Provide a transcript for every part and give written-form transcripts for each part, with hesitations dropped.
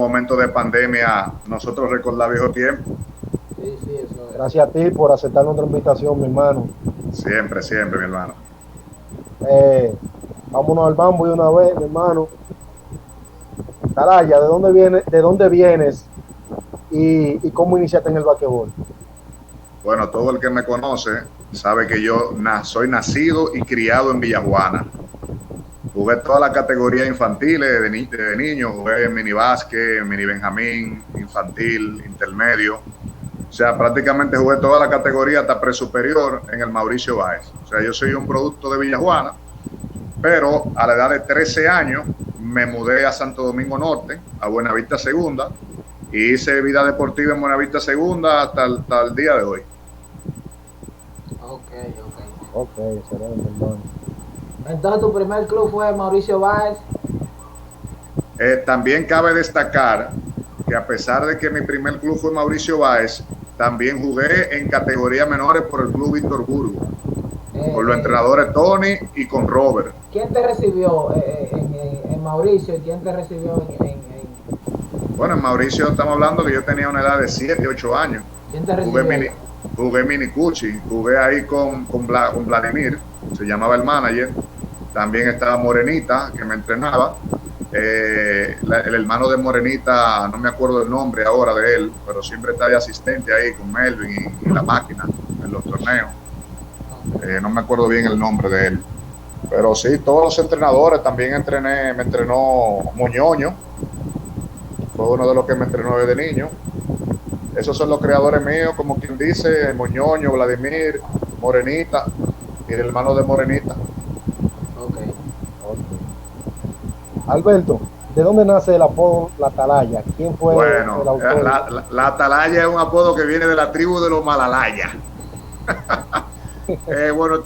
momento de pandemia, nosotros recordar viejo tiempo. Sí, sí, eso es. Gracias a ti por aceptar nuestra invitación, mi hermano. Siempre, siempre, mi hermano. Eh, Vámonos al bambo de una vez, mi hermano. Taraya, de dónde vienes y cómo iniciaste en el basquetbol? Bueno, todo el que me conoce sabe que yo soy nacido y criado en Villajuana. Jugué todas las categorías infantiles de niño, jugué mini básquet, mini benjamín, infantil, intermedio. O sea, prácticamente jugué toda la categoría hasta presuperior en el Mauricio Báez. O sea, yo soy un producto de Villajuana, pero a la edad de 13 años me mudé a Santo Domingo Norte, a Buenavista Segunda, y hice vida deportiva en Buenavista Segunda hasta el día de hoy. Ok, ok. Ok, excelente, hermano. Entonces tu primer club fue Mauricio Báez. También cabe destacar que a pesar de que mi primer club fue Mauricio Báez, también jugué en categorías menores por el club Víctor Burgo, con los entrenadores Tony y con Robert. ¿Quién te recibió en Mauricio y quién te recibió Bueno, en Mauricio estamos hablando que yo tenía una edad de 7, 8 años. ¿Quién te recibió? Jugué mini cuchi, jugué ahí con Vladimir, se llamaba el manager. También estaba Morenita, que me entrenaba. El hermano de Morenita, no me acuerdo el nombre ahora de él, pero siempre está de asistente ahí con Melvin y la máquina en los torneos. No me acuerdo bien el nombre de él. Pero sí, todos los entrenadores, también me entrenó Moñoño, fue uno de los que me entrenó desde niño. Esos son los creadores míos, como quien dice, Moñoño, Vladimir, Morenita y el hermano de Morenita. Okay. Alberto, ¿de dónde nace el apodo La Atalaya? ¿Quién fue el autor? La Atalaya es un apodo que viene de la tribu de los Malalaya. Bueno,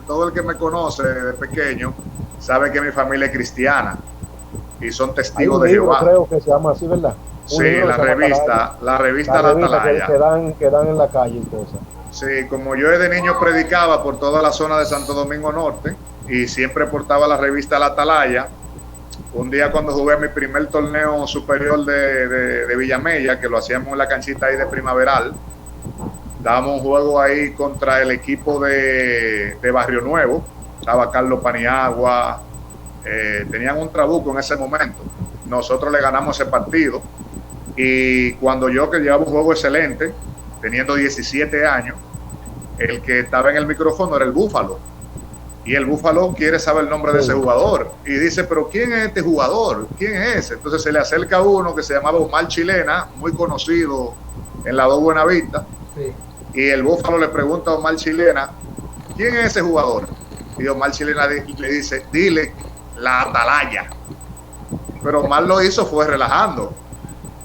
todo el que me conoce desde pequeño sabe que mi familia es cristiana y son testigos de Jehová. Creo que se llama así, ¿verdad? Sí, la revista La Atalaya. Que dan en la calle y cosas. Sí, como yo desde niño predicaba por toda la zona de Santo Domingo Norte y siempre portaba la revista La Atalaya, un día cuando jugué mi primer torneo superior de Villamella, que lo hacíamos en la canchita ahí de Primaveral, dábamos un juego ahí contra el equipo de Barrio Nuevo, estaba Carlos Paniagua, tenían un trabuco en ese momento. Nosotros le ganamos ese partido y cuando yo, que llevaba un juego excelente, teniendo 17 años, el que estaba en el micrófono era el Búfalo. Y el Búfalo quiere saber el nombre de ese jugador. Y dice, pero ¿quién es este jugador? ¿Quién es ese? Entonces se le acerca uno que se llamaba Omar Chilena, muy conocido en la dos Buenavista. Sí. Y el Búfalo le pregunta a Omar Chilena, ¿quién es ese jugador? Y Omar Chilena le dice, dile, La Atalaya. Pero Omar lo hizo fue relajando.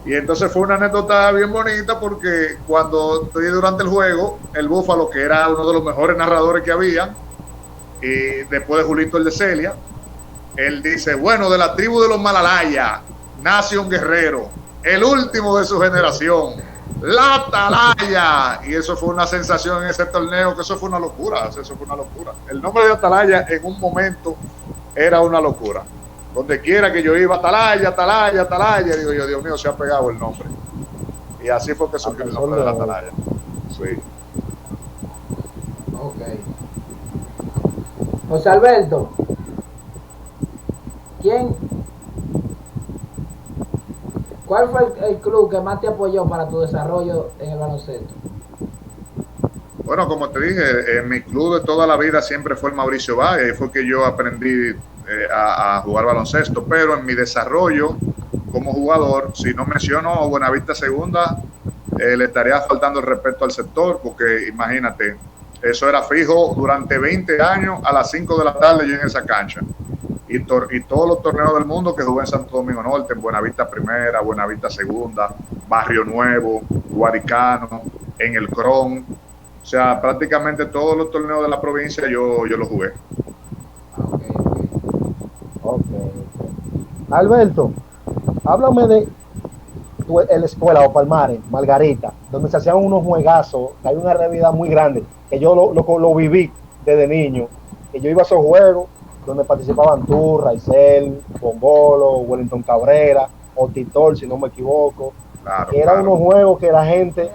Y entonces fue una anécdota bien bonita porque cuando estoy durante el juego, el Búfalo, que era uno de los mejores narradores que había, y después de Julito el de Celia, él dice, bueno, de la tribu de los Malalaya nace un guerrero, el último de su generación, La Atalaya. Y eso fue una sensación en ese torneo, que eso fue una locura, El nombre de Atalaya en un momento era una locura. Donde quiera que yo iba, Atalaya, digo yo, Dios mío, se ha pegado el nombre. Y así fue que surgió el nombre de La Atalaya. Sí. Ok. José Alberto, ¿cuál fue el club que más te apoyó para tu desarrollo en el baloncesto? Bueno, como te dije, mi club de toda la vida siempre fue el Mauricio Báez, y fue que yo aprendí a jugar baloncesto, pero en mi desarrollo como jugador, si no menciono a Buenavista Segunda, le estaría faltando el respeto al sector, porque imagínate, eso era fijo durante 20 años a las 5 de la tarde yo en esa cancha. Y todos los torneos del mundo que jugué en Santo Domingo Norte, en Buenavista Primera, Buenavista Segunda, Barrio Nuevo, Guaricano, en el Cron. O sea, prácticamente todos los torneos de la provincia yo los jugué. Okay. Alberto, háblame de la escuela o Palmares, Margarita, donde se hacían unos juegazos, que hay una realidad muy grande, que yo lo viví desde niño, que yo iba a esos juegos donde participaban tú, Raizel, Bombolo, Wellington Cabrera, o Titol, si no me equivoco, Claro, que eran claro. unos juegos que la gente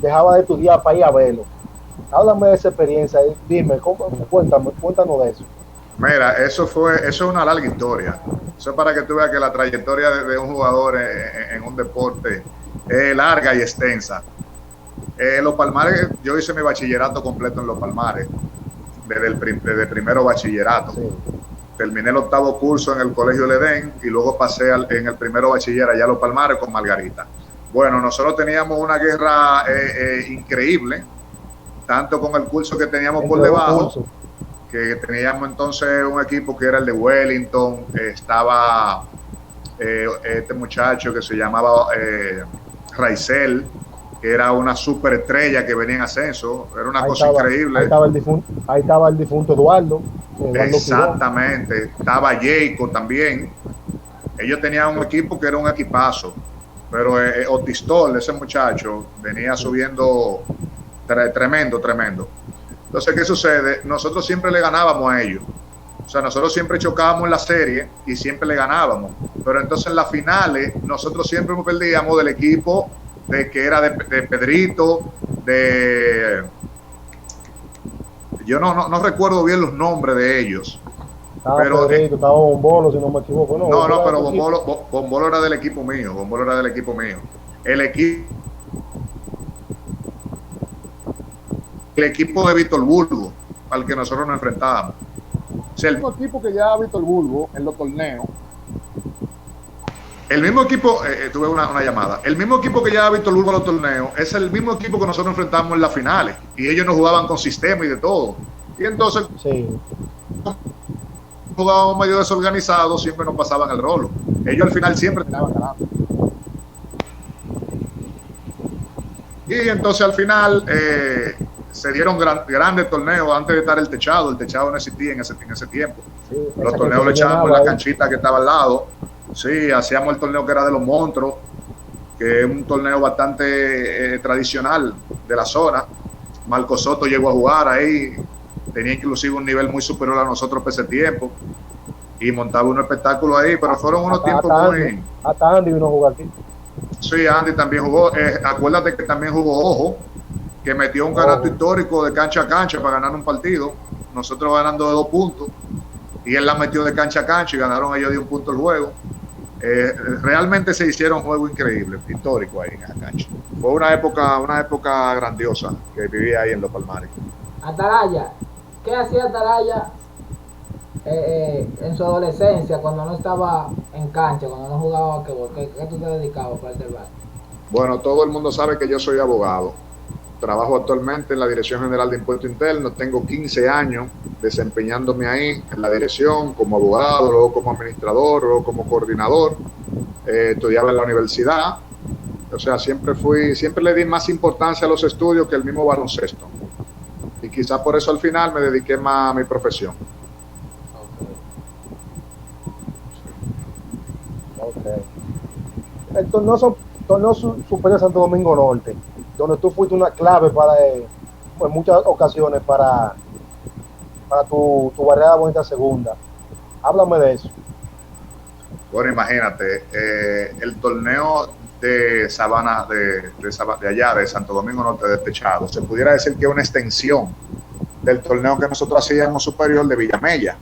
dejaba de estudiar para ir a verlo. Háblame de esa experiencia, dime, cuéntanos de eso. Mira, eso es una larga historia. Eso es para que tú veas que la trayectoria de un jugador en un deporte es larga y extensa. Los Palmares, yo hice mi bachillerato completo en Los Palmares, desde el primero bachillerato. Sí. Terminé el 8º curso en el Colegio Ledén y luego pasé en el primero bachiller allá a Los Palmares con Margarita. Bueno, nosotros teníamos una guerra increíble, tanto con el curso que teníamos por debajo, que teníamos entonces un equipo que era el de Wellington, estaba este muchacho que se llamaba Raizel, que era una superestrella que venía en ascenso, era una cosa increíble. Ahí estaba el difunto Eduardo. Exactamente, estaba Jacob también. Ellos tenían un equipo que era un equipazo, pero Otistol, ese muchacho, venía subiendo tremendo. Entonces, ¿qué sucede? Nosotros siempre le ganábamos a ellos. O sea, nosotros siempre chocábamos en la serie y siempre le ganábamos. Pero entonces en las finales, nosotros siempre perdíamos del equipo que era de Pedrito, yo no recuerdo bien los nombres de ellos. Pero Pedrito, estaba Bombolo, si no me equivoco. No, pero Bombolo era del equipo mío. El equipo de Víctor Burgo, al que nosotros nos enfrentábamos. O sea, el mismo equipo que llevaba Víctor Burgo en los torneos. El mismo equipo, tuve una llamada, el mismo equipo que llevaba Víctor Burgo a los torneos es el mismo equipo que nosotros enfrentamos en las finales. Y ellos no jugaban con sistema y de todo. Y entonces, jugábamos medio desorganizados, siempre nos pasaban el rolo. Ellos al final siempre terminaban ganando. Y entonces al final se dieron grandes torneos antes de estar el techado. El techado no existía en ese tiempo. Sí, los torneos lo echábamos en la canchita que estaba al lado. Sí, hacíamos el torneo que era de los monstruos, que es un torneo bastante tradicional de la zona. Marco Soto llegó a jugar ahí, tenía inclusive un nivel muy superior a nosotros por ese tiempo y montaba un espectáculo ahí, pero fueron unos tiempos muy... Hasta Andy vino a jugar aquí. Sí, Andy también jugó. Acuérdate que también jugó Ojo, que metió un canasto histórico de cancha a cancha para ganar un partido. Nosotros ganando de 2 puntos y él la metió de cancha a cancha y ganaron ellos de 1 punto el juego. Realmente se hicieron juegos increíbles, históricos ahí en esa cancha. Fue una época grandiosa que vivía ahí en Los Palmares. Atalaya, ¿qué hacía Atalaya en su adolescencia cuando no estaba en cancha, cuando no jugaba basquetbol? ¿Qué tú te dedicabas para el básquet? Bueno, todo el mundo sabe que yo soy abogado. Trabajo actualmente en la Dirección General de Impuestos Internos. Tengo 15 años desempeñándome ahí en la dirección como abogado, luego como administrador, luego como coordinador. Estudiaba en la universidad. O sea, siempre le di más importancia a los estudios que el mismo baloncesto. Y quizás por eso al final me dediqué más a mi profesión. El torneo superior Santo Domingo Norte, donde tú fuiste una clave en muchas ocasiones para tu barrera bonita segunda. Háblame de eso. Bueno, imagínate, el torneo de Sabana, de allá, de Santo Domingo Norte, de Techado, se pudiera decir que es una extensión del torneo que nosotros hacíamos superior de Villamella.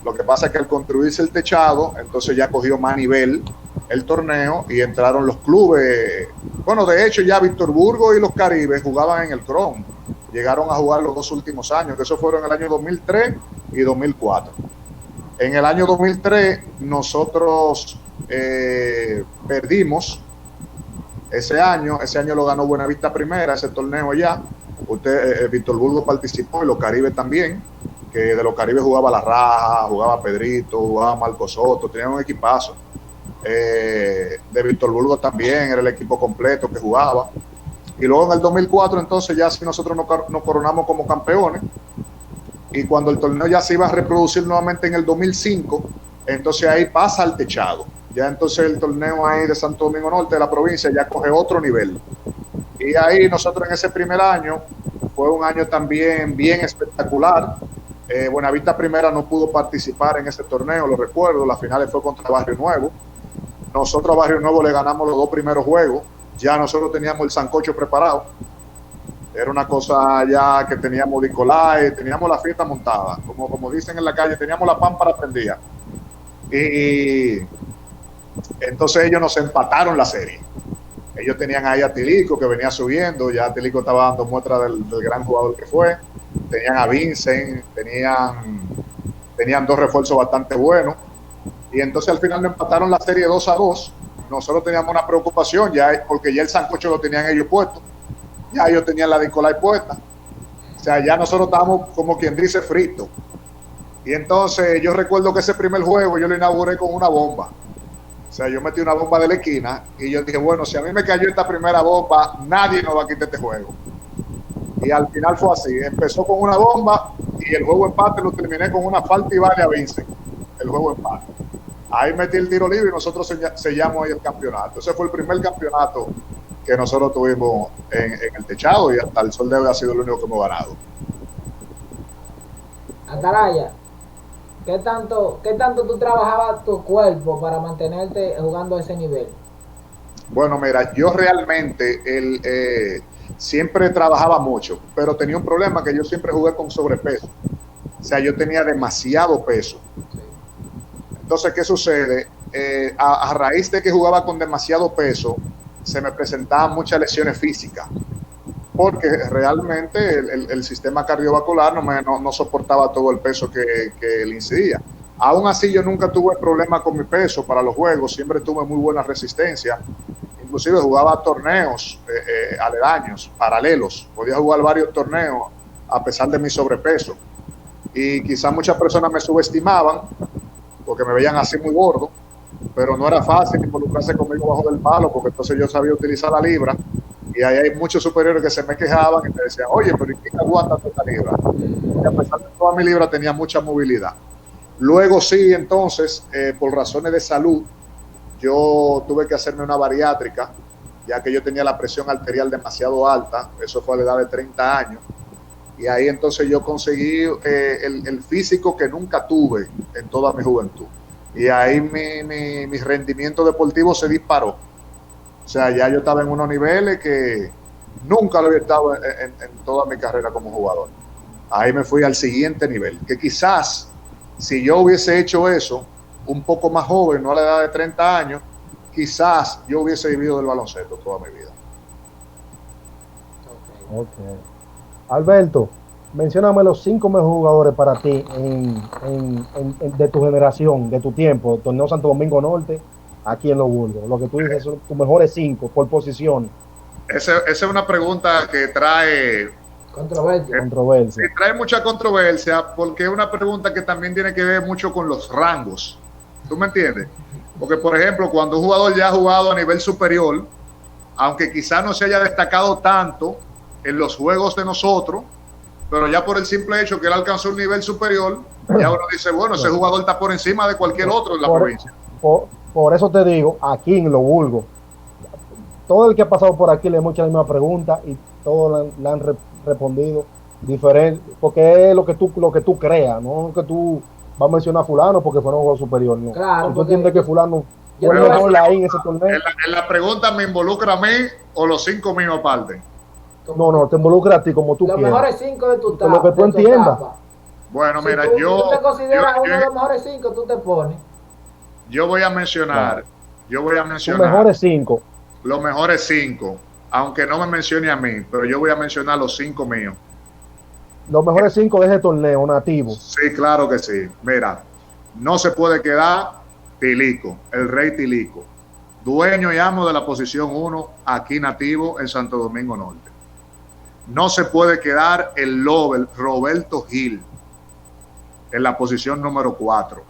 Lo que pasa es que al construirse el techado, entonces ya cogió más nivel el torneo y entraron los clubes. Bueno, de hecho ya Víctor Burgo y los Caribes jugaban en el CRON. Llegaron a jugar los 2 últimos años, que eso fueron en el año 2003 y 2004. En el año 2003 nosotros perdimos ese año lo ganó Buenavista Primera, ese torneo ya. Víctor Burgo participó y los Caribes también, que de los Caribes jugaba La Raja, jugaba Pedrito, jugaba Marco Soto, tenían un equipazo. De Víctor Burgo también era el equipo completo que jugaba. Y luego en el 2004 entonces ya sí nosotros nos coronamos como campeones, y cuando el torneo ya se iba a reproducir nuevamente en el 2005, entonces ahí pasa al techado. Ya entonces el torneo ahí de Santo Domingo Norte, de la provincia, ya coge otro nivel. Y ahí nosotros en ese primer año, fue un año también bien espectacular. Buenavista Primera no pudo participar en ese torneo, lo recuerdo, las finales fue contra Barrio Nuevo. Nosotros a Barrio Nuevo le ganamos los 2 primeros juegos. Ya nosotros teníamos el sancocho preparado. Era una cosa ya que teníamos Nicolás, teníamos la fiesta montada. Como dicen en la calle, teníamos la pámpara prendida. Y entonces ellos nos empataron la serie. Ellos tenían ahí a Tilico que venía subiendo, ya Tilico estaba dando muestra del gran jugador que fue. Tenían a Vincent, tenían 2 refuerzos bastante buenos. Y entonces al final nos empataron la serie 2-2. Nosotros teníamos una preocupación ya, porque ya el sancocho lo tenían ellos puesto. Ya ellos tenían la Nicolás puesta. O sea, ya nosotros estábamos, como quien dice, fritos. Y entonces yo recuerdo que ese primer juego yo lo inauguré con una bomba. O sea, yo metí una bomba de la esquina y yo dije, bueno, si a mí me cayó esta primera bomba, nadie nos va a quitar este juego. Y al final fue así. Empezó con una bomba y el juego empate lo terminé con una falta y vale a Vincent. El juego empate. Ahí metí el tiro libre y nosotros sellamos ahí el campeonato. Ese fue el primer campeonato que nosotros tuvimos en el techado y hasta el sol de hoy ha sido el único que hemos ganado. Atalaya, ¿qué tanto tú trabajabas tu cuerpo para mantenerte jugando a ese nivel? Bueno, mira, yo realmente siempre trabajaba mucho, pero tenía un problema que yo siempre jugué con sobrepeso. O sea, yo tenía demasiado peso. Entonces, ¿qué sucede? A raíz de que jugaba con demasiado peso, se me presentaban muchas lesiones físicas, porque realmente el sistema cardiovascular no soportaba todo el peso que le incidía. Aún así, yo nunca tuve problema con mi peso para los juegos, siempre tuve muy buena resistencia. Inclusive jugaba torneos aledaños, paralelos. Podía jugar varios torneos a pesar de mi sobrepeso. Y quizás muchas personas me subestimaban porque me veían así muy gordo, pero no era fácil involucrarse conmigo bajo del palo, porque entonces yo sabía utilizar la libra, y ahí hay muchos superiores que se me quejaban y me decían, oye, pero ¿y quién aguanta esta libra? Y a pesar de toda mi libra tenía mucha movilidad. Luego sí, entonces, por razones de salud, yo tuve que hacerme una bariátrica, ya que yo tenía la presión arterial demasiado alta, eso fue a la edad de 30 años, y ahí entonces yo conseguí el físico que nunca tuve en toda mi juventud. Y ahí mi rendimiento deportivo se disparó. O sea, ya yo estaba en unos niveles que nunca lo había estado en toda mi carrera como jugador. Ahí me fui al siguiente nivel, que quizás si yo hubiese hecho eso un poco más joven, no a la edad de 30 años, quizás yo hubiese vivido del baloncesto toda mi vida. Okay. Alberto, mencióname los 5 mejores jugadores para ti de tu generación, de tu tiempo, el torneo Santo Domingo Norte, aquí en Los Burgos. Lo que tú dices son tus mejores 5 por posición. Esa es una pregunta que trae controversia. Sí, trae mucha controversia porque es una pregunta que también tiene que ver mucho con los rangos. ¿Tú me entiendes? Porque, por ejemplo, cuando un jugador ya ha jugado a nivel superior, aunque quizás no se haya destacado tanto en los juegos de nosotros, pero ya por el simple hecho que él alcanzó un nivel superior, ya uno dice, bueno, ese jugador está por encima de cualquier otro en la provincia. Por eso te digo, aquí en Los Burgos, todo el que ha pasado por aquí le hemos hecho la misma pregunta y todos le han respondido diferente, porque es lo que tú creas, no que tú vas a mencionar a fulano porque fue un juego superior, no. Claro, si tú entiendes que fulano fue Pero mejor ahí en ese torneo. En la pregunta, ¿me involucra a mí o los 5 míos aparte? No, te involucra a ti como tú quieras. Los mejores 5 de tu etapa. Lo que tú entiendas. Bueno, si mira, tú te consideras uno de los mejores 5, tú te pones. Yo voy a mencionar. Tus mejores 5. Los mejores 5, aunque no me mencione a mí, pero yo voy a mencionar los 5 míos. Los mejores 5 de ese torneo nativo. Sí, claro que sí. Mira, no se puede quedar Tilico, el rey Tilico, dueño y amo de la posición 1 aquí nativo en Santo Domingo Norte. No se puede quedar el Lover Roberto Gil en la posición número 4.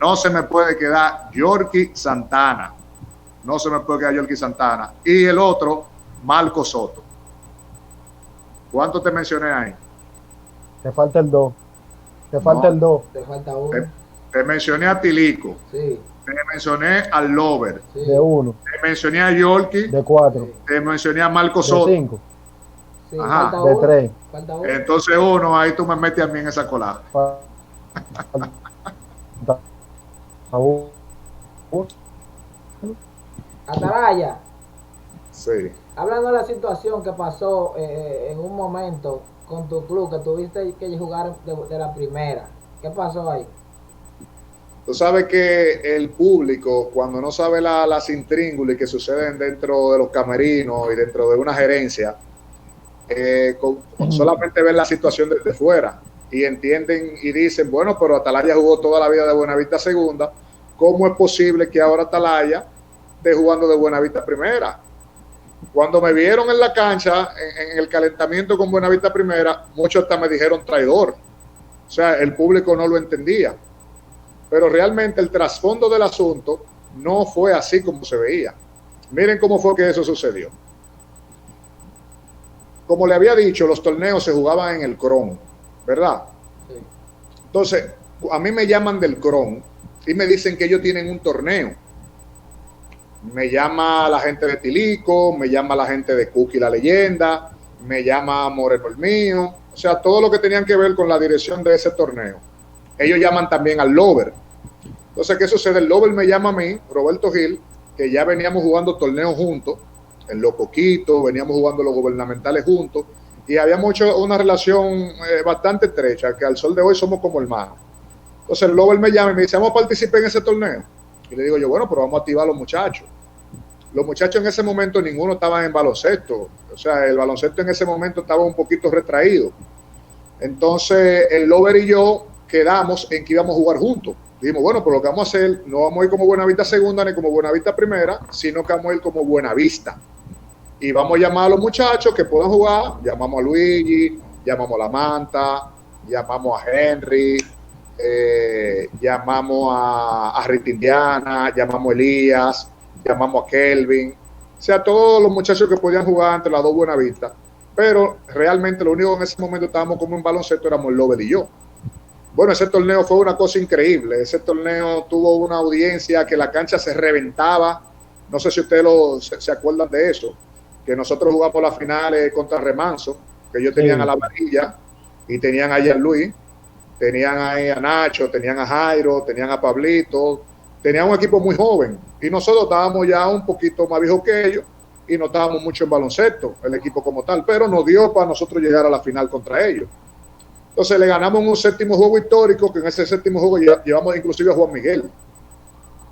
No se me puede quedar Yorky Santana. No se me puede quedar Yorky Santana. Y el otro, Marco Soto. ¿Cuánto te mencioné ahí? Te falta el 2. Te falta el 2. Te falta 1. Te mencioné a Tilico. Sí. Te mencioné al Lover. Sí. De 1. Te mencioné a Yorky. De 4. Sí. Te mencioné a Marco Soto. De 5. Sí, Ajá. falta De uno. 3. Falta 1. Entonces uno, ahí tú me metes a mí en esa colada. Atalaya, Sí. hablando de la situación que pasó en un momento con tu club, que tuviste que jugar de la primera. ¿Qué pasó ahí? Tú sabes que el público, cuando no sabe las intríngulis que suceden dentro de los camerinos y dentro de una gerencia, solamente ven la situación desde fuera y entienden y dicen, bueno, pero Atalaya jugó toda la vida de Buenavista segunda, ¿cómo es posible que ahora Atalaya esté jugando de Buenavista primera? Cuando me vieron en la cancha, en el calentamiento con Buenavista primera, muchos hasta me dijeron traidor. O sea, el público no lo entendía. Pero realmente el trasfondo del asunto no fue así como se veía. Miren cómo fue que eso sucedió. Como le había dicho, los torneos se jugaban en el CRON, ¿verdad? Sí. Entonces, a mí me llaman del CRON y me dicen que ellos tienen un torneo. Me llama la gente de Tilico, me llama la gente de Cookie la Leyenda, me llama Moreno el Mío, o sea, todo lo que tenían que ver con la dirección de ese torneo. Ellos llaman también al Lover. Entonces, ¿qué sucede? El Lover me llama a mí, Roberto Gil, que ya veníamos jugando torneos juntos, en Los Coquitos, veníamos jugando los gubernamentales juntos, y habíamos hecho una relación bastante estrecha, que al sol de hoy somos como hermanos. Entonces, el Lover me llama y me dice, vamos a participar en ese torneo. Y le digo yo, bueno, pero vamos a activar a los muchachos. Los muchachos en ese momento ninguno estaba en baloncesto, o sea, el baloncesto en ese momento estaba un poquito retraído. Entonces, el Lover y yo quedamos en que íbamos a jugar juntos. Dijimos, bueno, pues lo que vamos a hacer, no vamos a ir como Buenavista segunda ni como Buenavista primera, sino que vamos a ir como Buenavista. Y vamos a llamar a los muchachos que puedan jugar, llamamos a Luigi, llamamos a La Manta, llamamos a Henry, llamamos a Rita Indiana, llamamos a Elías, llamamos a Kelvin, o sea, todos los muchachos que podían jugar entre las dos Buenavistas, pero realmente lo único que en ese momento estábamos como en baloncesto éramos el Lover y yo. Bueno, ese torneo fue una cosa increíble. Ese torneo tuvo una audiencia que la cancha se reventaba. No sé si ustedes se acuerdan de eso, que nosotros jugamos las finales contra Remanso, que ellos tenían a la varilla y tenían a Luis, tenían ahí a Nacho, tenían a Jairo, tenían a Pablito, tenían un equipo muy joven y nosotros estábamos ya un poquito más viejos que ellos y no estábamos mucho en baloncesto, el equipo como tal, pero nos dio para nosotros llegar a la final contra ellos. Entonces le ganamos en un séptimo juego histórico, que en ese séptimo juego llevamos inclusive a Juan Miguel,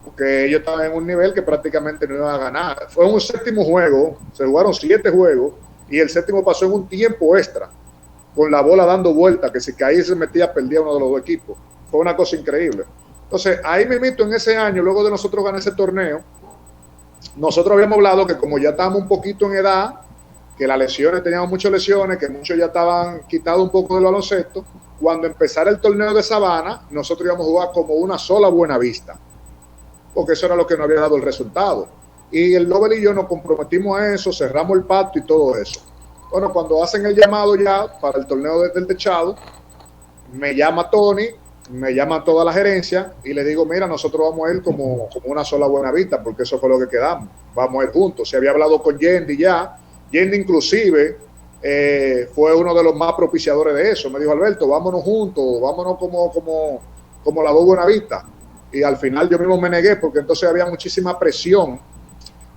porque ellos estaban en un nivel que prácticamente no iban a ganar. Fue un séptimo juego, se jugaron 7 juegos, y el séptimo pasó en un tiempo extra, con la bola dando vuelta, que si caía y se metía, perdía uno de los dos equipos. Fue una cosa increíble. Entonces, ahí me invito en ese año, luego de nosotros ganar ese torneo, nosotros habíamos hablado que como ya estábamos un poquito en edad, que las lesiones, teníamos muchas lesiones, que muchos ya estaban quitados un poco del baloncesto, cuando empezara el torneo de Sabana, nosotros íbamos a jugar como una sola Buenavista, porque eso era lo que nos había dado el resultado. Y el Nobel y yo nos comprometimos a eso, cerramos el pacto y todo eso. Bueno, cuando hacen el llamado ya para el torneo del techado, me llama Tony, me llama toda la gerencia y le digo, mira, nosotros vamos a ir como una sola Buenavista, porque eso fue lo que quedamos, vamos a ir juntos. Se había hablado con Yendi ya, Yendi inclusive fue uno de los más propiciadores de eso. Me dijo, Alberto, vámonos juntos, vámonos como la dos Buenavista. Y al final yo mismo me negué porque entonces había muchísima presión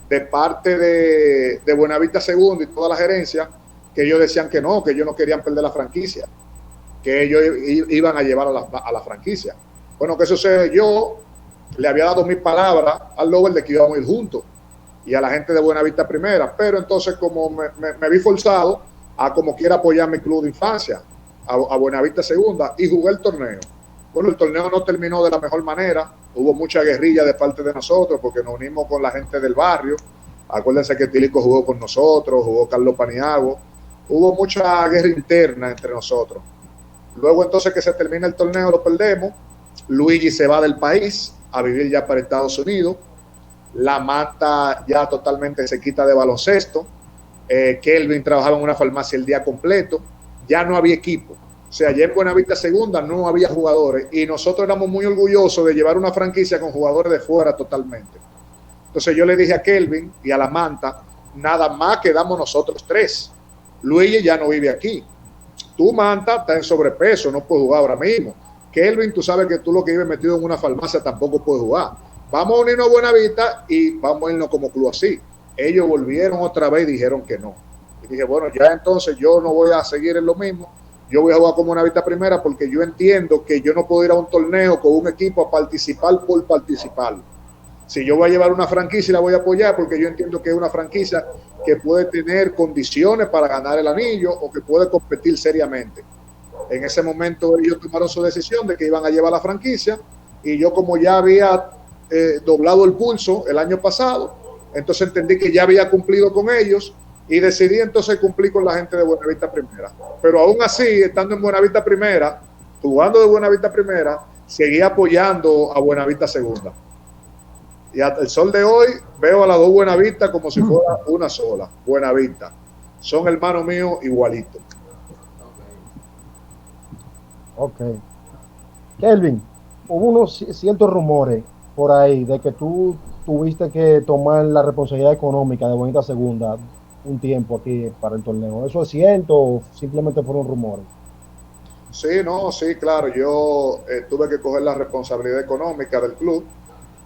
de parte de Buenavista Segunda y toda la gerencia, que ellos decían que no, que ellos no querían perder la franquicia, que ellos iban a llevar a la franquicia. Bueno, ¿qué sucede? Yo le había dado mis palabras al Lover de que íbamos a ir juntos y a la gente de Buenavista Primera, pero entonces como me vi forzado a como quiera apoyar mi club de infancia, a Buenavista Segunda, y jugué el torneo. Bueno, el torneo no terminó de la mejor manera, hubo mucha guerrilla de parte de nosotros porque nos unimos con la gente del barrio. Acuérdense que Tilico jugó con nosotros, jugó Carlos Paniagua, hubo mucha guerra interna entre nosotros. Luego entonces que se termina el torneo lo perdemos, Luigi se va del país a vivir ya para Estados Unidos, La Manta ya totalmente se quita de baloncesto, Kelvin trabajaba en una farmacia el día completo, ya no había equipo. O sea, ya en Buenavista Segunda no había jugadores y nosotros éramos muy orgullosos de llevar una franquicia con jugadores de fuera totalmente. Entonces yo le dije a Kelvin y a La Manta, nada más quedamos nosotros 3. Luigi ya no vive aquí. Tú, Manta, estás en sobrepeso, no puedes jugar ahora mismo. Kelvin, tú sabes que tú lo que vives metido en una farmacia tampoco puedes jugar. vamos a unirnos a Buenavista y vamos a irnos como club así. Ellos volvieron otra vez y dijeron que no. Y dije, bueno, ya entonces yo no voy a seguir en lo mismo, yo voy a jugar como Buenavista Primera porque yo entiendo que yo no puedo ir a un torneo con un equipo a participar por participar. Si yo voy a llevar una franquicia y la voy a apoyar porque yo entiendo que es una franquicia que puede tener condiciones para ganar el anillo o que puede competir seriamente. En ese momento ellos tomaron su decisión de que iban a llevar la franquicia y yo como ya había doblado el pulso el año pasado, entonces entendí que ya había cumplido con ellos y decidí entonces cumplir con la gente de Buenavista Primera. Pero aún así, estando en Buenavista Primera, jugando de Buenavista Primera, seguí apoyando a Buenavista Segunda. Y hasta el sol de hoy veo a las dos Buenavista como si fuera una sola. Buenavista. Son hermanos míos igualitos. Ok. Kelvin, hubo unos ciertos rumores por ahí de que tú tuviste que tomar la responsabilidad económica de Buenavista Segunda un tiempo aquí para el torneo. ¿Eso es cierto o simplemente fueron rumores? Sí, no, sí, claro. Yo tuve que coger la responsabilidad económica del club,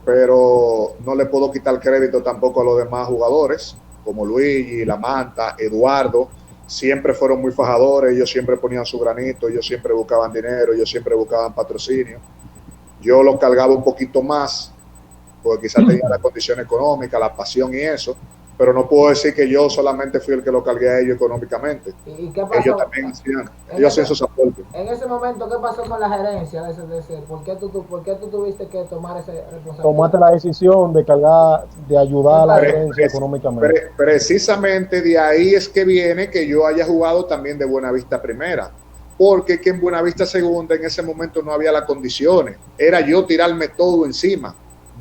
pero no le puedo quitar crédito tampoco a los demás jugadores, como Luigi, La Manta, Eduardo. Siempre fueron muy fajadores, ellos siempre ponían su granito, ellos siempre buscaban dinero, ellos siempre buscaban patrocinio. Yo lo cargaba un poquito más, porque quizás tenía la condición económica, la pasión y eso, pero no puedo decir que yo solamente fui el que lo cargué a ellos económicamente. ¿Y qué pasó? Ellos también hacían sus aportes. En ese momento, ¿qué pasó con la gerencia de ese? ¿Por qué tú tuviste que tomar esa responsabilidad? Tomaste la decisión de cargar, de ayudar a la gerencia económicamente. Precisamente de ahí es que viene que yo haya jugado también de Buenavista Primera, porque que en Buenavista Segunda en ese momento no había las condiciones, era yo tirarme todo encima,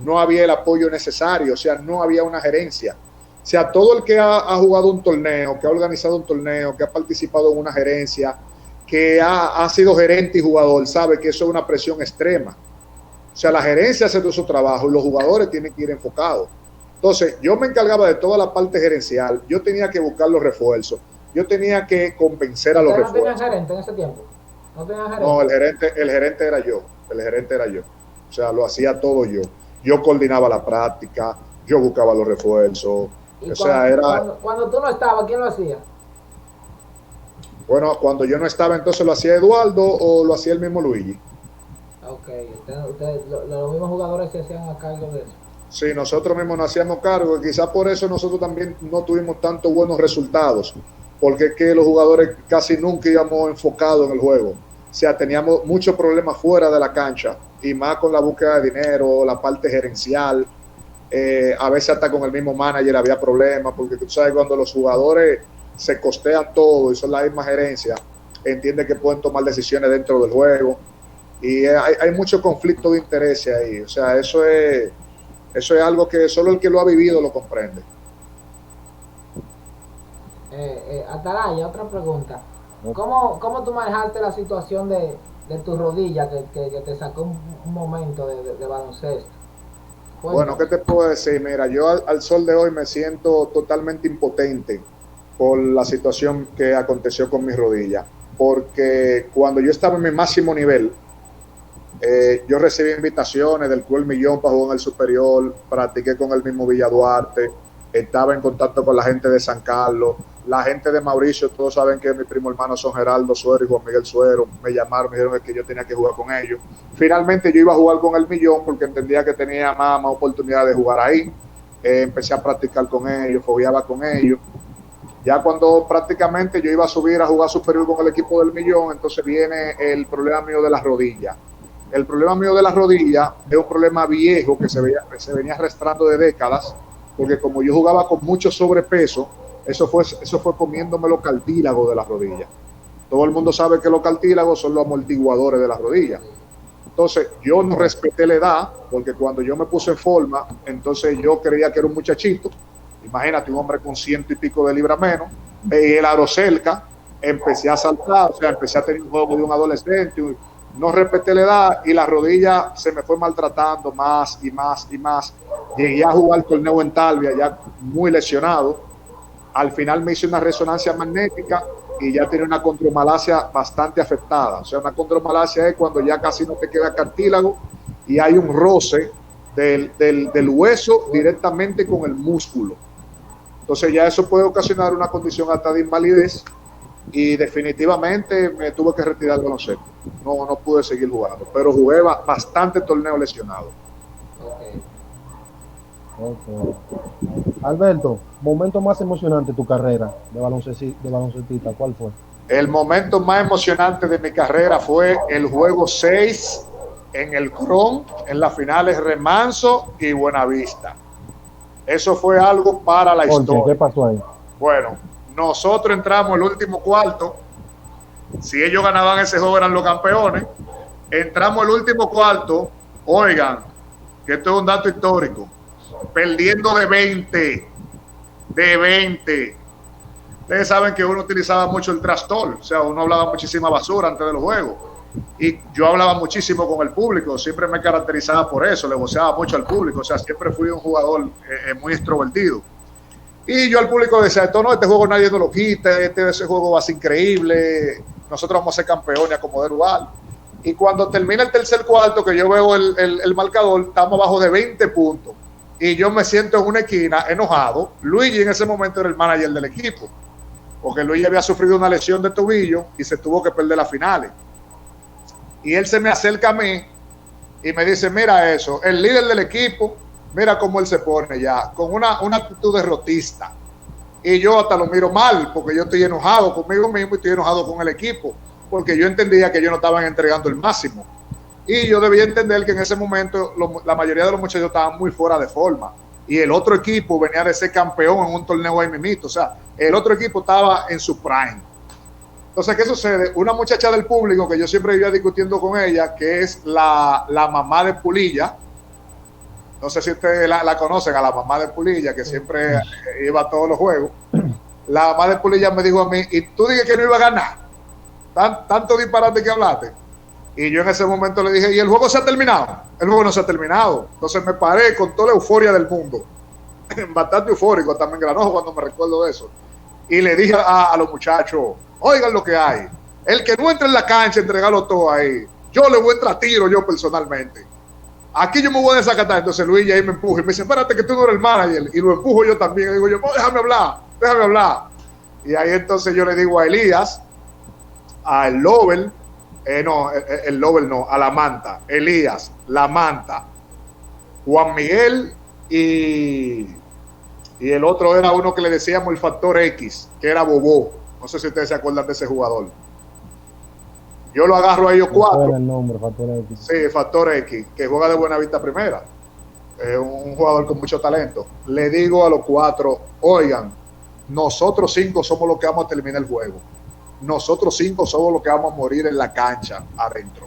no había el apoyo necesario, o sea, no había una gerencia. O sea, todo el que ha jugado un torneo, que ha organizado un torneo, que ha participado en una gerencia, que ha sido gerente y jugador, sabe que eso es una presión extrema. O sea, la gerencia hace todo su trabajo y los jugadores tienen que ir enfocados. Entonces, yo me encargaba de toda la parte gerencial, yo tenía que buscar los refuerzos, yo tenía que convencer a los refuerzos. ¿No tenían gerente en ese tiempo? No, el gerente era yo, el gerente era yo. O sea, lo hacía todo yo. Yo coordinaba la práctica, yo buscaba los refuerzos. O sea, cuando tú no estabas, ¿quién lo hacía? Bueno, cuando yo no estaba, entonces lo hacía Eduardo o lo hacía el mismo Luigi. Ok, los mismos jugadores se hacían a cargo de eso. Sí, nosotros mismos nos hacíamos cargo y quizás por eso nosotros también no tuvimos tantos buenos resultados, porque es que los jugadores casi nunca íbamos enfocados en el juego. O sea, teníamos muchos problemas fuera de la cancha y más con la búsqueda de dinero, la parte gerencial. A veces hasta con el mismo manager había problemas, porque tú sabes, cuando los jugadores se costean todo y son la misma gerencia, entienden que pueden tomar decisiones dentro del juego y hay mucho conflicto de interés ahí. O sea, eso es algo que solo el que lo ha vivido lo comprende. Atalaya, otra pregunta. ¿Cómo tú manejaste la situación de tu rodilla que te sacó un momento de baloncesto? Bueno, ¿qué te puedo decir? Mira, yo al sol de hoy me siento totalmente impotente por la situación que aconteció con mi rodilla, porque cuando yo estaba en mi máximo nivel, yo recibí invitaciones del Club El Millón para jugar en el superior, practiqué con el mismo Villa Duarte, estaba en contacto con la gente de San Carlos, la gente de Mauricio, todos saben que mis primos hermanos son Geraldo Suero y Juan Miguel Suero, me llamaron, me dijeron que yo tenía que jugar con ellos. Finalmente yo iba a jugar con El Millón porque entendía que tenía más oportunidad de jugar ahí. Empecé a practicar con ellos, fogueaba con ellos. Ya cuando prácticamente yo iba a subir a jugar superior con el equipo del Millón, entonces viene el problema mío de las rodillas. El problema mío de las rodillas es un problema viejo que se venía arrastrando de décadas, porque como yo jugaba con mucho sobrepeso, eso fue comiéndome los cartílagos de las rodillas. Todo el mundo sabe que los cartílagos son los amortiguadores de las rodillas. Entonces, yo no respeté la edad, porque cuando yo me puse en forma, entonces yo creía que era un muchachito. Imagínate, un hombre con 100 y pico de libras menos, y el aro cerca, empecé a saltar, o sea, empecé a tener un juego de un adolescente, no respeté la edad y la rodilla se me fue maltratando más y más y más. Llegué a jugar el torneo en Talvia ya muy lesionado. Al final me hice una resonancia magnética y ya tenía una condromalacia bastante afectada. O sea, una condromalacia es cuando ya casi no te queda cartílago y hay un roce del hueso directamente con el músculo. Entonces ya eso puede ocasionar una condición hasta de invalidez y definitivamente me tuve que retirar del baloncesto. No pude seguir jugando, pero jugué bastante torneo lesionado. Okay. Alberto, momento más emocionante de tu carrera de baloncestista, ¿cuál fue? El momento más emocionante de mi carrera fue el juego 6 en el Cron, en las finales Remanso y Buenavista. Eso fue algo para la historia. ¿Qué pasó ahí? Bueno, nosotros entramos el último cuarto. Si ellos ganaban ese juego eran los campeones. Entramos el último cuarto. Oigan, que esto es un dato histórico. Perdiendo de 20. De 20. Ustedes saben que uno utilizaba mucho el trash talk. O sea, uno hablaba muchísima basura antes de los juegos. Y yo hablaba muchísimo con el público. Siempre me caracterizaba por eso. Le voceaba mucho al público. O sea, siempre fui un jugador muy extrovertido. Y yo al público decía, este juego nadie nos lo quita, ese juego va a ser increíble, nosotros vamos a ser campeones a como de lugar. Y cuando termina el tercer cuarto, que yo veo el marcador, estamos abajo de 20 puntos. Y yo me siento en una esquina enojado. Luigi en ese momento era el manager del equipo, porque Luigi había sufrido una lesión de tobillo y se tuvo que perder las finales. Y él se me acerca a mí y me dice, mira eso, el líder del equipo, mira cómo él se pone ya, con una actitud derrotista. Y yo hasta lo miro mal, porque yo estoy enojado conmigo mismo y estoy enojado con el equipo, porque yo entendía que ellos no estaban entregando el máximo. Y yo debía entender que en ese momento la mayoría de los muchachos estaban muy fuera de forma. Y el otro equipo venía de ser campeón en un torneo ahí mismito. O sea, el otro equipo estaba en su prime. Entonces, ¿qué sucede? Una muchacha del público que yo siempre iba discutiendo con ella, que es la mamá de Pulilla. No sé si ustedes la conocen, a la mamá de Pulilla, que siempre iba a todos los juegos. La mamá de Pulilla me dijo a mí, y tú dije que no iba a ganar. Tanto disparate que hablaste. Y yo en ese momento le dije, ¿y el juego se ha terminado? El juego no se ha terminado. Entonces me paré con toda la euforia del mundo. Bastante eufórico también, granojo cuando me recuerdo de eso. Y le dije a los muchachos, oigan lo que hay. El que no entre en la cancha, entregarlo todo ahí. Yo le voy a entrar a tiro yo personalmente. Aquí yo me voy a desacatar. Entonces Luis ahí me empuja y me dice, espérate que tú no eres el manager. Y lo empujo yo también. Y digo yo, no, déjame hablar. Y ahí entonces yo le digo a Elías, a Lovell, el Lovell no, a la Manta, Elías, la Manta, Juan Miguel y el otro era uno que le decíamos el Factor X, que era Bobó. No sé si ustedes se acuerdan de ese jugador. Yo lo agarro a ellos cuatro. El nombre, Factor X. Sí, Factor X, que juega de Buenavista Primera. Un jugador con mucho talento. Le digo a los cuatro, oigan, nosotros 5 somos los que vamos a terminar el juego. Nosotros 5 somos los que vamos a morir en la cancha adentro.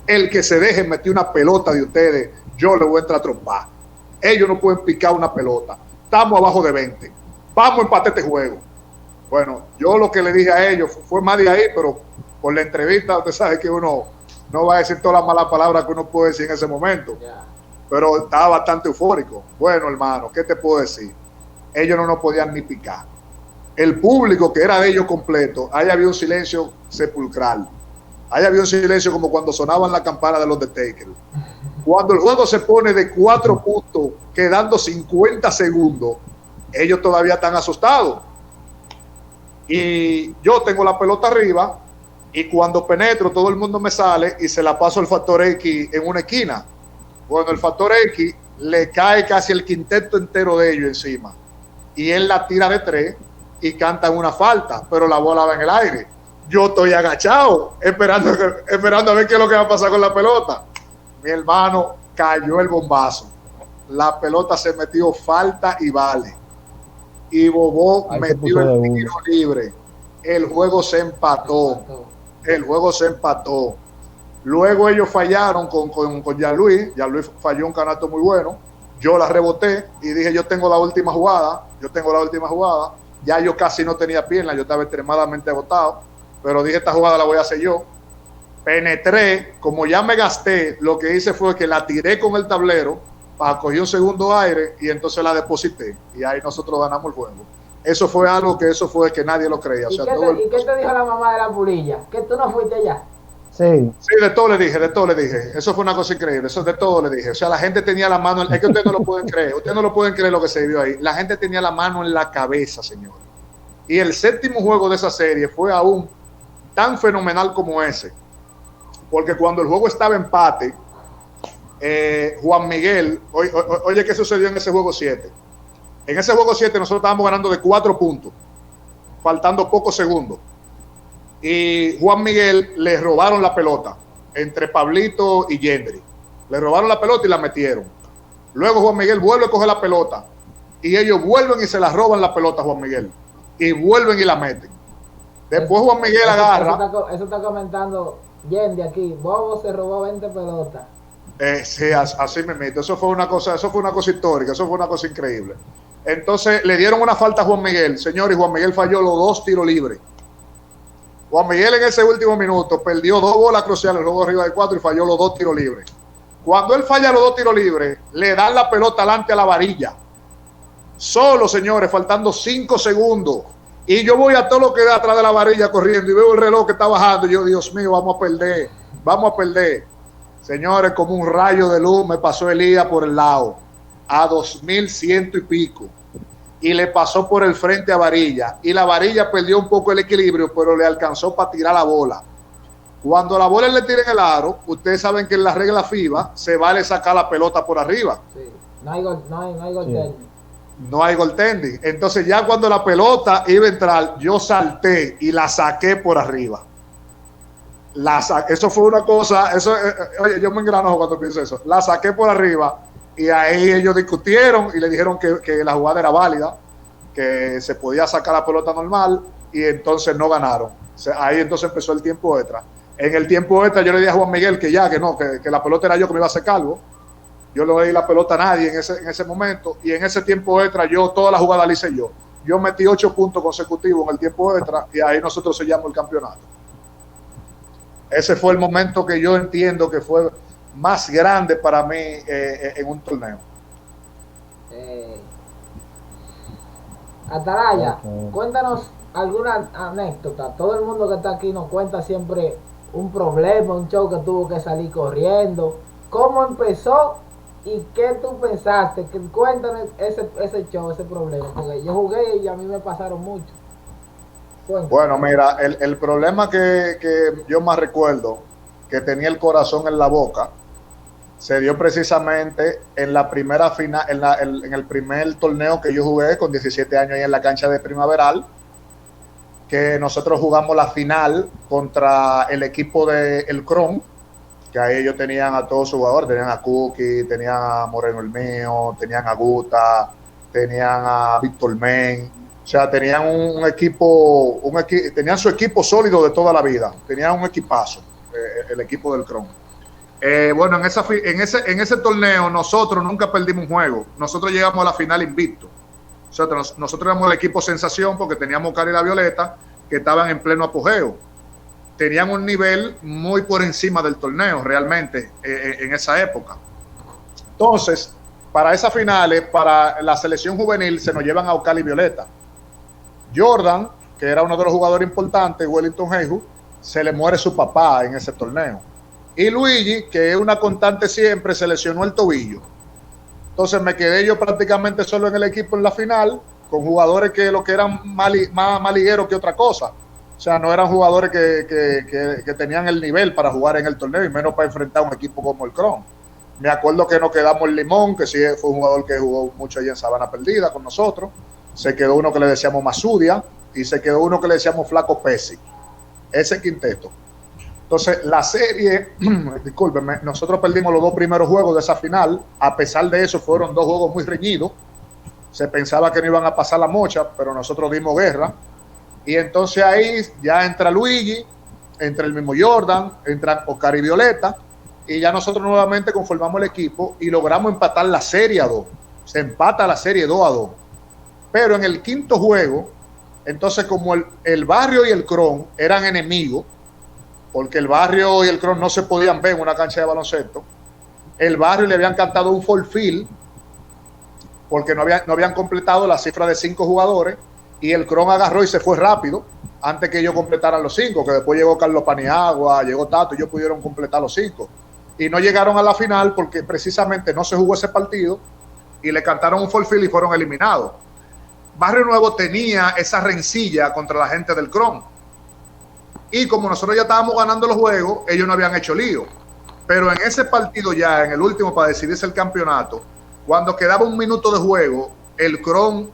El que se deje meter una pelota de ustedes, yo le voy a entrar a trompar. Ellos no pueden picar una pelota. Estamos abajo de 20. Vamos a empatar este juego. Bueno, yo lo que le dije a ellos fue más de ahí, pero por la entrevista usted sabe que uno no va a decir todas las malas palabras que uno puede decir en ese momento. Pero estaba bastante eufórico. Bueno, hermano, ¿qué te puedo decir? Ellos no nos podían ni picar. El público, que era de ellos completo, ahí había un silencio sepulcral. Ahí había un silencio como cuando sonaban la campana de los The Taker. Cuando el juego se pone de 4 puntos, quedando 50 segundos, ellos todavía están asustados. Y yo tengo la pelota arriba, y cuando penetro, todo el mundo me sale y se la paso al Factor X en una esquina. Bueno, el Factor X le cae casi el quinteto entero de ellos encima. Y él la tira de 3 y canta una falta, pero la bola va en el aire. Yo estoy agachado, esperando a ver qué es lo que va a pasar con la pelota. Mi hermano, cayó el bombazo. La pelota se metió falta y vale. Y Bobó metió el tiro libre. El juego se empató. Luego ellos fallaron con Jean-Louis. Jean-Louis falló un canasto muy bueno. Yo la reboté y dije, yo tengo la última jugada. Ya yo casi no tenía pierna, yo estaba extremadamente agotado. Pero dije, esta jugada la voy a hacer yo. Penetré, como ya me gasté, lo que hice fue que la tiré con el tablero para coger un segundo aire y entonces la deposité. Y ahí nosotros ganamos el juego. Eso fue algo que nadie lo creía. O sea, ¿Y qué te dijo la mamá de la Pulilla? ¿Que tú no fuiste allá? Sí. Sí, de todo le dije, de todo le dije. Eso fue una cosa increíble, eso de todo le dije. O sea, la gente tenía la mano, es que ustedes no lo pueden creer, ustedes no lo pueden creer lo que se vio ahí. La gente tenía la mano en la cabeza, señor. Y el séptimo juego de esa serie fue aún tan fenomenal como ese. Porque cuando el juego estaba empate, Juan Miguel, oye, ¿qué sucedió en ese juego 7? En ese juego 7 nosotros estábamos ganando de 4 puntos, faltando pocos segundos. Y Juan Miguel le robaron la pelota entre Pablito y Gendry. Le robaron la pelota y la metieron. Luego Juan Miguel vuelve a coger la pelota y ellos vuelven y se la roban la pelota a Juan Miguel y vuelven y la meten. Después Juan Miguel agarra. Eso está comentando Yendi aquí. Bobo se robó 20 pelotas. Sí, así me meto. Eso fue una cosa histórica, eso fue una cosa increíble. Entonces le dieron una falta a Juan Miguel, señor, y Juan Miguel falló los 2 tiros libres. Juan Miguel en ese último minuto perdió 2 bolas cruciales, luego arriba de 4 y falló los 2 tiros libres. Cuando él falla los 2 tiros libres, le dan la pelota adelante a la varilla. Solo, señores, faltando 5 segundos. Y yo voy a todo lo que da atrás de la varilla corriendo y veo el reloj que está bajando. Y yo, Dios mío, vamos a perder. Señores, como un rayo de luz me pasó Elías por el lado, a 2100 y pico. Y le pasó por el frente a Varilla. Y la Varilla perdió un poco el equilibrio, pero le alcanzó para tirar la bola. Cuando la bola le tira en el aro, ustedes saben que en la regla FIBA se vale sacar la pelota por arriba. Sí. No hay goaltending. No hay goaltending. Entonces ya cuando la pelota iba a entrar, yo salté y la saqué por arriba. Eso fue una cosa, oye, yo me engranojo cuando pienso eso. La saqué por arriba y ahí ellos discutieron y le dijeron que la jugada era válida, que se podía sacar la pelota normal y entonces no ganaron. O sea, ahí entonces empezó el tiempo extra. En el tiempo extra yo le dije a Juan Miguel que la pelota era yo que me iba a hacer cargo. Yo no le di la pelota a nadie en ese momento y en ese tiempo extra toda la jugada la hice yo. Yo metí 8 puntos consecutivos en el tiempo extra y ahí nosotros sellamos el campeonato. Ese fue el momento que yo entiendo que fue más grande para mí en un torneo. Atalaya, cuéntanos alguna anécdota. Todo el mundo que está aquí nos cuenta siempre un problema, un show que tuvo que salir corriendo. ¿Cómo empezó y qué tú pensaste? Cuéntanos ese show, ese problema, porque yo jugué y a mí me pasaron mucho. Cuéntame. Bueno, mira, el problema que yo más recuerdo, que tenía el corazón en la boca, se dio precisamente en la primera final, en el primer torneo que yo jugué con 17 años ahí en la cancha de Primaveral, que nosotros jugamos la final contra el equipo de El Cron, que ahí ellos tenían a todos sus jugadores, tenían a Cookie, tenían a Moreno el mío, tenían a Guta, tenían a Víctor Men, o sea, tenían tenían su equipo sólido de toda la vida, tenían un equipazo, el equipo del Cron. Bueno, en ese torneo nosotros nunca perdimos un juego, nosotros llegamos a la final invicto. O sea, nosotros éramos el equipo sensación porque teníamos Cari y la Violeta que estaban en pleno apogeo. Tenían un nivel muy por encima del torneo realmente en esa época. Entonces, para esas finales, para la selección juvenil, se nos llevan a Ocali y Violeta. Jordan, que era uno de los jugadores importantes, Wellington Jeju, se le muere su papá en ese torneo. Y Luigi, que es una constante siempre, se lesionó el tobillo. Entonces me quedé yo prácticamente solo en el equipo en la final, con jugadores que lo que eran más ligueros que otra cosa. O sea, no eran jugadores que tenían el nivel para jugar en el torneo y menos para enfrentar a un equipo como el Cron. Me acuerdo que nos quedamos en Limón, que sí fue un jugador que jugó mucho allí en Sabana Perdida con nosotros. Se quedó uno que le decíamos Masudia y se quedó uno que le decíamos Flaco Pesi. Ese quinteto. Entonces, la serie, discúlpenme, nosotros perdimos los 2 primeros juegos de esa final. A pesar de eso, fueron 2 juegos muy reñidos. Se pensaba que no iban a pasar la mocha, pero nosotros dimos guerra. Y entonces ahí ya entra Luigi, entra el mismo Jordan, entra Ocari y Violeta, y ya nosotros nuevamente conformamos el equipo y logramos empatar la serie a 2. Se empata la serie 2-2. Pero en el quinto juego, entonces como el Barrio y el Cron eran enemigos, porque el Barrio y el Cron no se podían ver en una cancha de baloncesto, el Barrio le habían cantado un forfeit porque no habían completado la cifra de 5 jugadores y el Cron agarró y se fue rápido antes que ellos completaran los 5, que después llegó Carlos Paniagua, llegó Tato, ellos pudieron completar los 5. Y no llegaron a la final porque precisamente no se jugó ese partido y le cantaron un forfeit y fueron eliminados. Barrio Nuevo tenía esa rencilla contra la gente del Cron. Y como nosotros ya estábamos ganando los juegos, ellos no habían hecho lío. Pero en ese partido ya, en el último para decidirse el campeonato, cuando quedaba un minuto de juego, el Cron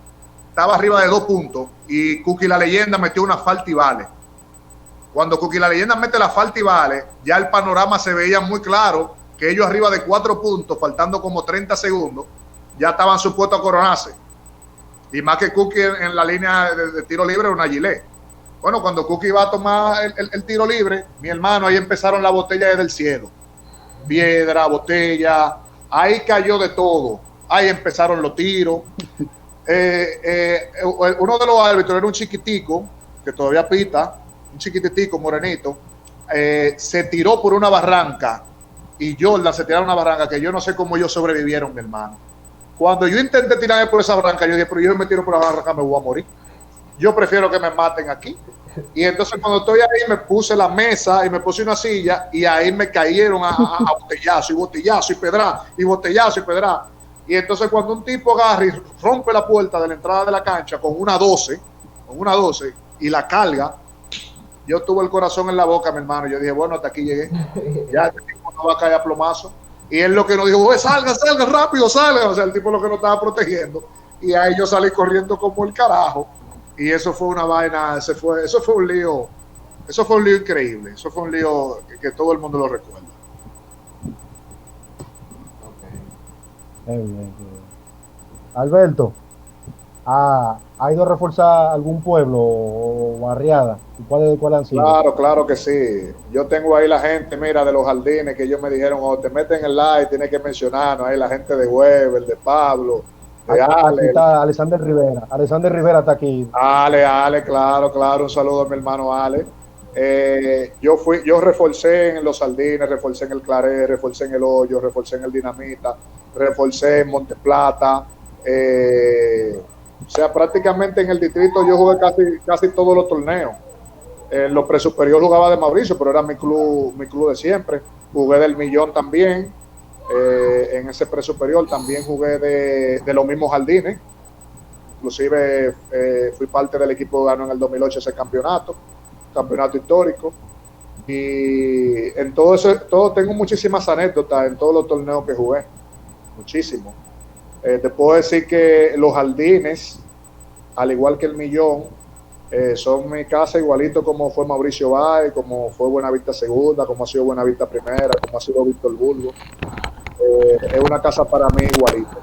estaba arriba de 2 puntos y Cookie la Leyenda metió una falta y vale. Cuando Cookie la Leyenda mete la falta y vale, ya el panorama se veía muy claro que ellos arriba de 4 puntos, faltando como 30 segundos, ya estaban supuestos a coronarse. Y más que Cookie en la línea de tiro libre era una gilet. Bueno, cuando Cookie iba a tomar el tiro libre, mi hermano, ahí empezaron las botellas del cielo. Piedra, botella, ahí cayó de todo. Ahí empezaron los tiros. Uno de los árbitros era un chiquitico, que todavía pita, un chiquitico, morenito, se tiró por una barranca y Jordan se tiró a una barranca que yo no sé cómo ellos sobrevivieron, mi hermano. Cuando yo intenté tirarme por esa barranca, yo dije, pero yo me tiro por la barranca, me voy a morir. Yo prefiero que me maten aquí. Y entonces cuando estoy ahí me puse la mesa y me puse una silla y ahí me cayeron a botellazo y botellazo y pedra y botellazo y pedra. Y entonces cuando un tipo agarra y rompe la puerta de la entrada de la cancha con una 12 y la carga, yo tuve el corazón en la boca, mi hermano. Yo dije, bueno, hasta aquí llegué. Ya este tipo no va a caer a plomazo. Y él lo que nos dijo, salga rápido, salga. O sea, el tipo lo que nos estaba protegiendo. Y ahí yo salí corriendo como el carajo. Y eso fue una vaina, eso fue un lío increíble. Eso fue un lío que todo el mundo lo recuerda. Bien. Alberto, ¿ha ido a reforzar algún pueblo o barriada? ¿Cuál han sido? Claro que sí. Yo tengo ahí la gente, mira, de los jardines, que ellos me dijeron, te meten el like, tienes que mencionarnos, ahí la gente de Weber, de Pablo, de Ale. Aquí está Alexander Rivera. Alexander Rivera está aquí. Ale, claro, un saludo a mi hermano Ale. Yo reforcé en los Sardines, reforcé en el Claret, reforcé en el Hoyo, reforcé en el Dinamita, reforcé en Monteplata. O sea, prácticamente en el distrito yo jugué casi todos los torneos. En los presuperior jugaba de Mauricio, pero era mi club de siempre. Jugué del Millón también. En ese presuperior también jugué de los mismos Jardines. Inclusive fui parte del equipo que ganó en el 2008 ese campeonato histórico. Y en todo tengo muchísimas anécdotas en todos los torneos que jugué. Muchísimo. Te puedo decir que los Jardines, al igual que el Millón, son mi casa igualito como fue Mauricio Báez, como fue Buenavista Segunda, como ha sido Buenavista Primera, como ha sido Víctor Burgos. Es una casa para mí igualito.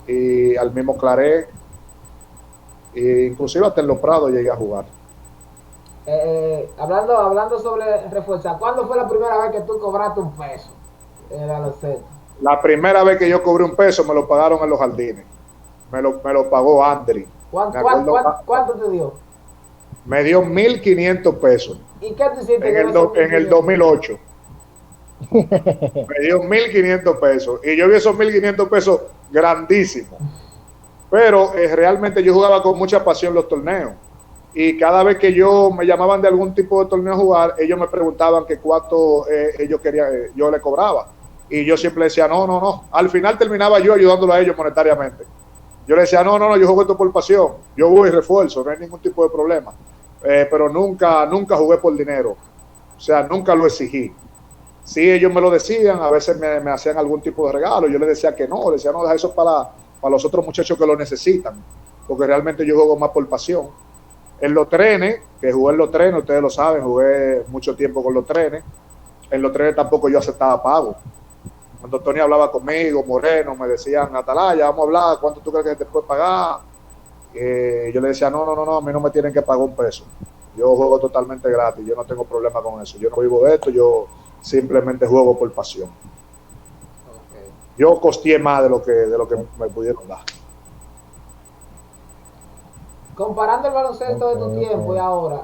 Y al mismo Claret, inclusive hasta en Los Prados llegué a jugar. Hablando sobre reforzar, ¿cuándo fue la primera vez que tú cobraste un peso en el baloncesto? La primera vez que yo cobré un peso me lo pagaron en los Jardines. Me lo pagó Andri. ¿Cuánto te dio? Me dio 1,500 pesos. ¿Y qué te hiciste en el 2008? Me dio 1,500 pesos. Y yo vi esos 1,500 pesos grandísimos. Pero realmente yo jugaba con mucha pasión los torneos. Y cada vez que yo me llamaban de algún tipo de torneo a jugar, ellos me preguntaban que cuánto ellos querían, yo le cobraba. Y yo siempre decía, no. Al final terminaba yo ayudándolo a ellos monetariamente. Yo le decía, no, yo juego esto por pasión. Yo voy y refuerzo, no hay ningún tipo de problema. Pero nunca jugué por dinero. O sea, nunca lo exigí. Sí, ellos me lo decían, a veces me hacían algún tipo de regalo. Yo les decía que no, les decía, no, deja eso para los otros muchachos que lo necesitan. Porque realmente yo juego más por pasión. En los trenes, que jugué en los trenes, ustedes lo saben, jugué mucho tiempo con los trenes. En los trenes tampoco yo aceptaba pago. Cuando Tony hablaba conmigo, Moreno, me decían, Atalaya, vamos a hablar, ¿cuánto tú crees que te puedes pagar? Yo le decía, no, a mí no me tienen que pagar un peso. Yo juego totalmente gratis, yo no tengo problema con eso. Yo no vivo de esto, yo simplemente juego por pasión. Okay. Yo costeé más de lo que me pudieron dar. Comparando el baloncesto de tu tiempo y ahora,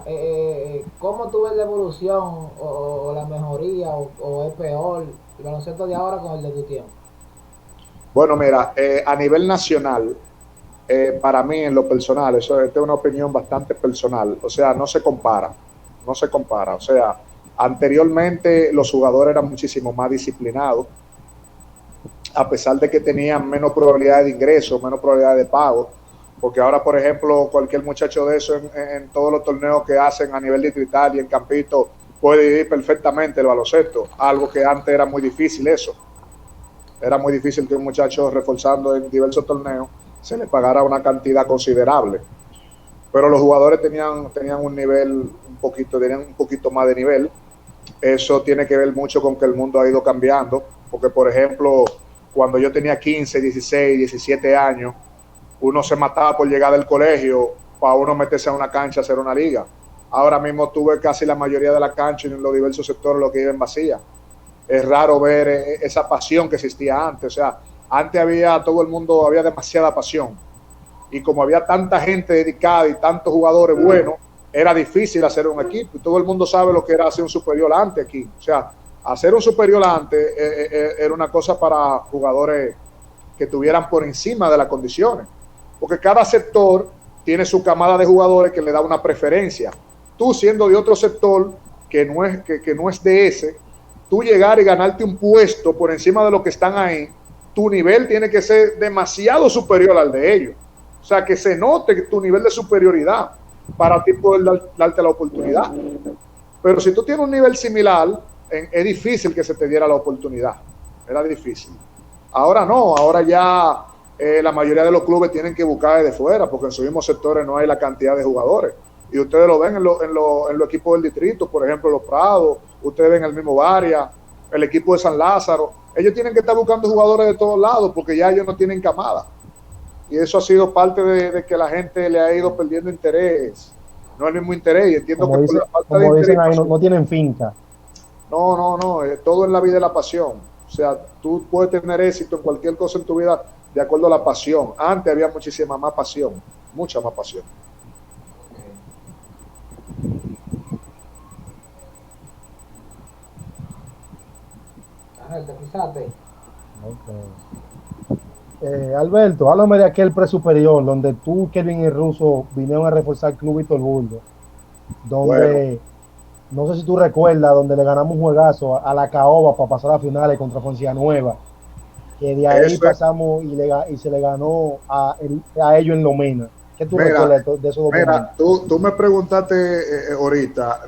¿cómo tú ves la evolución o la mejoría o es peor el baloncesto de ahora con el de tu tiempo? Bueno, mira, a nivel nacional, para mí en lo personal, eso es una opinión bastante personal, o sea, no se compara, no se compara, o sea, anteriormente los jugadores eran muchísimo más disciplinados, a pesar de que tenían menos probabilidad de ingreso, menos probabilidad de pago, porque ahora, por ejemplo, cualquier muchacho de eso en todos los torneos que hacen a nivel distrital y en campito puede ir perfectamente el baloncesto, algo que antes era muy difícil eso. Era muy difícil que un muchacho reforzando en diversos torneos se le pagara una cantidad considerable. Pero los jugadores tenían un nivel tenían un poquito más de nivel. Eso tiene que ver mucho con que el mundo ha ido cambiando, porque por ejemplo, cuando yo tenía 15, 16, 17 años, uno se mataba por llegar del colegio para uno meterse a una cancha a hacer una liga. Ahora mismo tuve casi la mayoría de la cancha en los diversos sectores lo que viven vacía. Es raro ver esa pasión que existía antes. O sea, antes todo el mundo había demasiada pasión. Y como había tanta gente dedicada y tantos jugadores buenos, era difícil hacer un equipo. Y todo el mundo sabe lo que era hacer un superior antes aquí. O sea, hacer un superior antes era una cosa para jugadores que estuvieran por encima de las condiciones. Porque cada sector tiene su camada de jugadores que le da una preferencia. Tú siendo de otro sector que no es de ese, tú llegar y ganarte un puesto por encima de los que están ahí, tu nivel tiene que ser demasiado superior al de ellos. O sea, que se note tu nivel de superioridad para ti poder darte la oportunidad. Pero si tú tienes un nivel similar, es difícil que se te diera la oportunidad. Era difícil. Ahora no, ahora ya la mayoría de los clubes tienen que buscar desde fuera, porque en sus mismos sectores no hay la cantidad de jugadores. Y ustedes lo ven en los equipos del distrito, por ejemplo, los Prados, ustedes ven el mismo Varia, el equipo de San Lázaro. Ellos tienen que estar buscando jugadores de todos lados, porque ya ellos no tienen camada. Y eso ha sido parte de que la gente le ha ido perdiendo interés. No el mismo interés, y entiendo como que dice, por la falta como de interés. Dicen ahí, no tienen finca. No, todo en la vida es la pasión. O sea, tú puedes tener éxito en cualquier cosa en tu vida de acuerdo a la pasión. Antes había muchísima más pasión, mucha más pasión. Ángel, te pisaste. Okay. Alberto, háblame de aquel presuperior donde tú, Kevin y Russo vinieron a reforzar el Club Víctor Burgos, donde, no sé si tú recuerdas, donde le ganamos un juegazo a la Caoba para pasar a finales contra Foncia Nueva, que de ahí pasamos y se le ganó a ellos en Lomena. ¿Qué tú recuerdas de esos dos momentos? Tú me preguntaste ahorita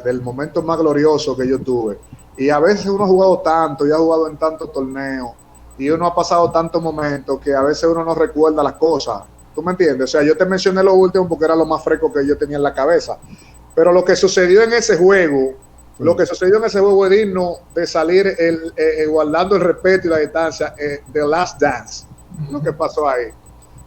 del momento más glorioso que yo tuve, y a veces uno ha jugado tanto y ha jugado en tantos torneos y uno ha pasado tantos momentos que a veces uno no recuerda las cosas. ¿Tú me entiendes? O sea, yo te mencioné lo último porque era lo más fresco que yo tenía en la cabeza, pero lo que sucedió en ese juego, es digno de salir guardando el respeto y la distancia, The Last Dance, lo que pasó ahí.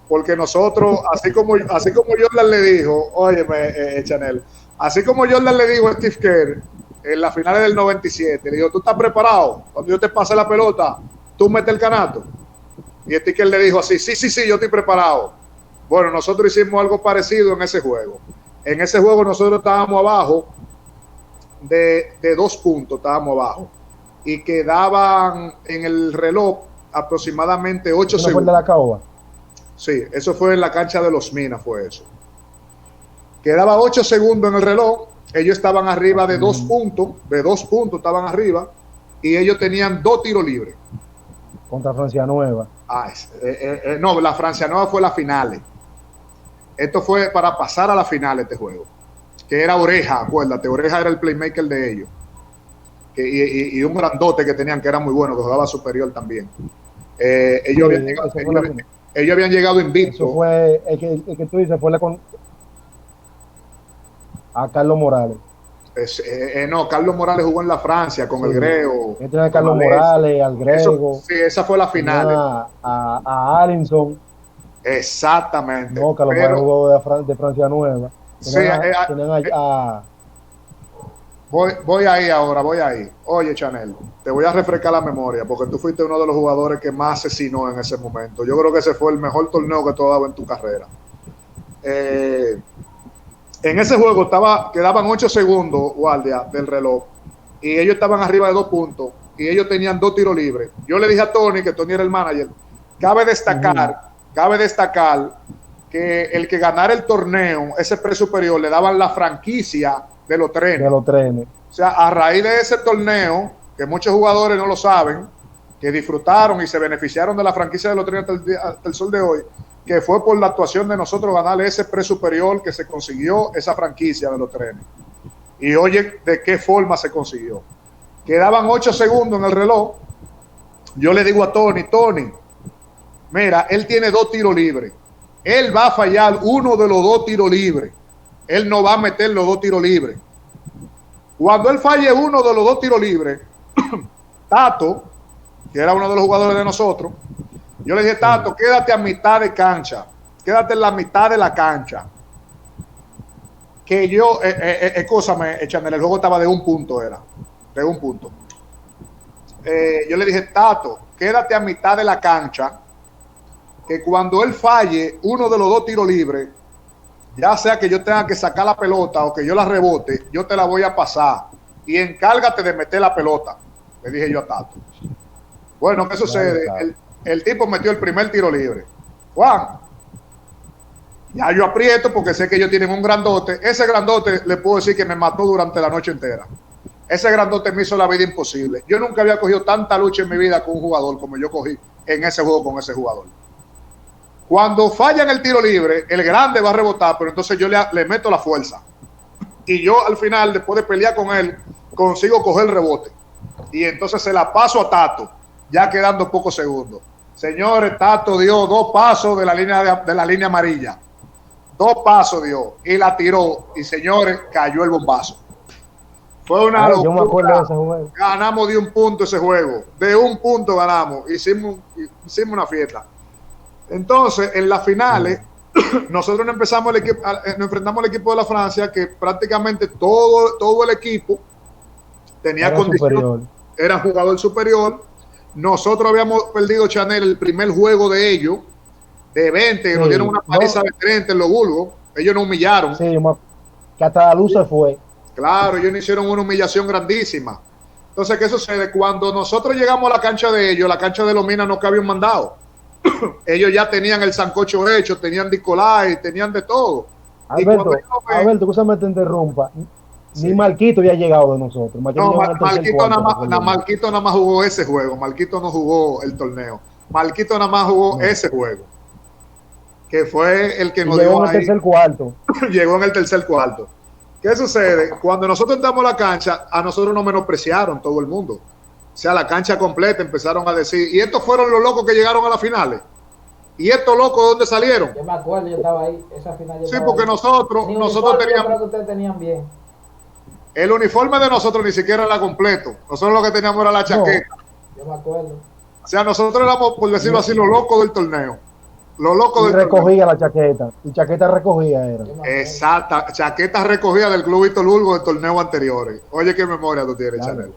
Porque nosotros, así como Jordan le dijo, óyeme, Chanel, así como Jordan le dijo a Steve Kerr en las finales del 97, le dijo, ¿tú estás preparado? Cuando yo te pase la pelota, tú metes el canasto. Y Steve Kerr le dijo así, sí, yo estoy preparado. Bueno, nosotros hicimos algo parecido en ese juego. En ese juego nosotros estábamos abajo de 2 puntos, estábamos abajo. Y quedaban en el reloj aproximadamente 8 segundos. ¿Fue de la Caoba? Sí, eso fue en la cancha de los Minas, fue eso. Quedaba 8 segundos en el reloj, ellos estaban arriba de 2 puntos, estaban arriba, y ellos tenían 2 tiros libres. Contra Francia Nueva. No, la Francia Nueva fue la finales. Esto fue para pasar a la final este juego. Que era Oreja, acuérdate, Oreja era el playmaker de ellos. Y un grandote que tenían que era muy bueno, que jugaba superior también. Ellos habían llegado invictos. Eso fue el que tú dices, fue a Carlos Morales. No, Carlos Morales jugó en la Francia con el Grego. Tenía a Carlos Morales, al Grego. Esa fue la final. A Arinson. Exactamente. No, Carlos Morales jugó de Francia Nueva. Voy ahí. Oye, Chanel, te voy a refrescar la memoria porque tú fuiste uno de los jugadores que más asesinó en ese momento. Yo creo que ese fue el mejor torneo que tú has dado en tu carrera. En ese juego quedaban 8 segundos, guardia, del reloj, y ellos estaban arriba de 2 puntos, y ellos tenían 2 tiros libres. Yo le dije a Tony, que Tony era el manager, cabe destacar cabe destacar que el que ganara el torneo, ese precio superior, le daban la franquicia de los trenes. De los trenes. O sea, a raíz de ese torneo, que muchos jugadores no lo saben, que disfrutaron y se beneficiaron de la franquicia de los trenes hasta el sol de hoy, que fue por la actuación de nosotros ganarle ese precio superior que se consiguió esa franquicia de los trenes. Y oye, ¿de qué forma se consiguió? Quedaban 8 segundos en el reloj. Yo le digo a Tony, mira, él tiene 2 tiros libres. Él va a fallar uno de los 2 tiros libres. Él no va a meter los 2 tiros libres. Cuando él falle uno de los 2 tiros libres, Tato, que era uno de los jugadores de nosotros, yo le dije, Tato, quédate a mitad de cancha. Quédate en la mitad de la cancha. Que yo, escúchame, Chanel, el juego estaba de 1 punto, era. De 1 punto. Yo le dije, Tato, quédate a mitad de la cancha, que cuando él falle uno de los 2 tiros libres, ya sea que yo tenga que sacar la pelota o que yo la rebote, yo te la voy a pasar y encárgate de meter la pelota, le dije yo a Tato. Bueno, ¿qué sucede? El tipo metió el primer tiro libre. Juan, ya yo aprieto porque sé que ellos tienen un grandote. Ese grandote le puedo decir que me mató durante la noche entera. Ese grandote me hizo la vida imposible. Yo nunca había cogido tanta lucha en mi vida con un jugador como yo cogí en ese juego con ese jugador. Cuando falla en el tiro libre, el grande va a rebotar, pero entonces yo le meto la fuerza. Y yo al final, después de pelear con él, consigo coger el rebote. Y entonces se la paso a Tato, ya quedando pocos segundos. Señores, Tato dio 2 pasos de la línea amarilla. 2 pasos dio y la tiró. Y señores, cayó el bombazo. Fue una locura. Yo me acuerdo de ese juego. Ganamos de 1 punto ese juego. De 1 punto ganamos. Hicimos una fiesta. Entonces, en las finales, nosotros nos enfrentamos al equipo de la Francia, que prácticamente todo el equipo tenía condición, era jugador superior. Nosotros habíamos perdido, Chanel, el primer juego de ellos, de 20, que nos dieron una paliza de 30 en los Bulgos. Ellos nos humillaron. Sí, que hasta la luz se fue. Claro, ellos nos hicieron una humillación grandísima. Entonces, ¿qué sucede? Cuando nosotros llegamos a la cancha de ellos, la cancha de los Minas no cabía un mandado. Ellos ya tenían el sancocho hecho, tenían Nicolai, tenían de todo. Alberto, escúchame, te interrumpa. Sí. Ni Marquito había llegado de nosotros. Marquito nada más jugó ese juego. Marquito no jugó el torneo. Marquito nada más jugó ese juego. Que fue el que nos dio. Llegó en el tercer cuarto. Llegó en el tercer cuarto. ¿Qué sucede? Cuando nosotros entramos a la cancha, a nosotros nos menospreciaron todo el mundo. O sea, la cancha completa empezaron a decir, y estos fueron los locos que llegaron a las finales. ¿Y estos locos dónde salieron? Yo me acuerdo, yo estaba ahí, esa final yo sí, porque ahí. nosotros teníamos... Creo que ustedes tenían bien. El uniforme de nosotros ni siquiera era completo. Nosotros lo que teníamos era la chaqueta. Yo me acuerdo. O sea, nosotros éramos, por decirlo así, los locos del torneo. Los locos del recogía torneo. La chaqueta. Y chaqueta recogía era. Exacta. Chaqueta recogida del Club Víctor Hugo del torneo anteriores. Oye, qué memoria tú tienes, claro. Chanel.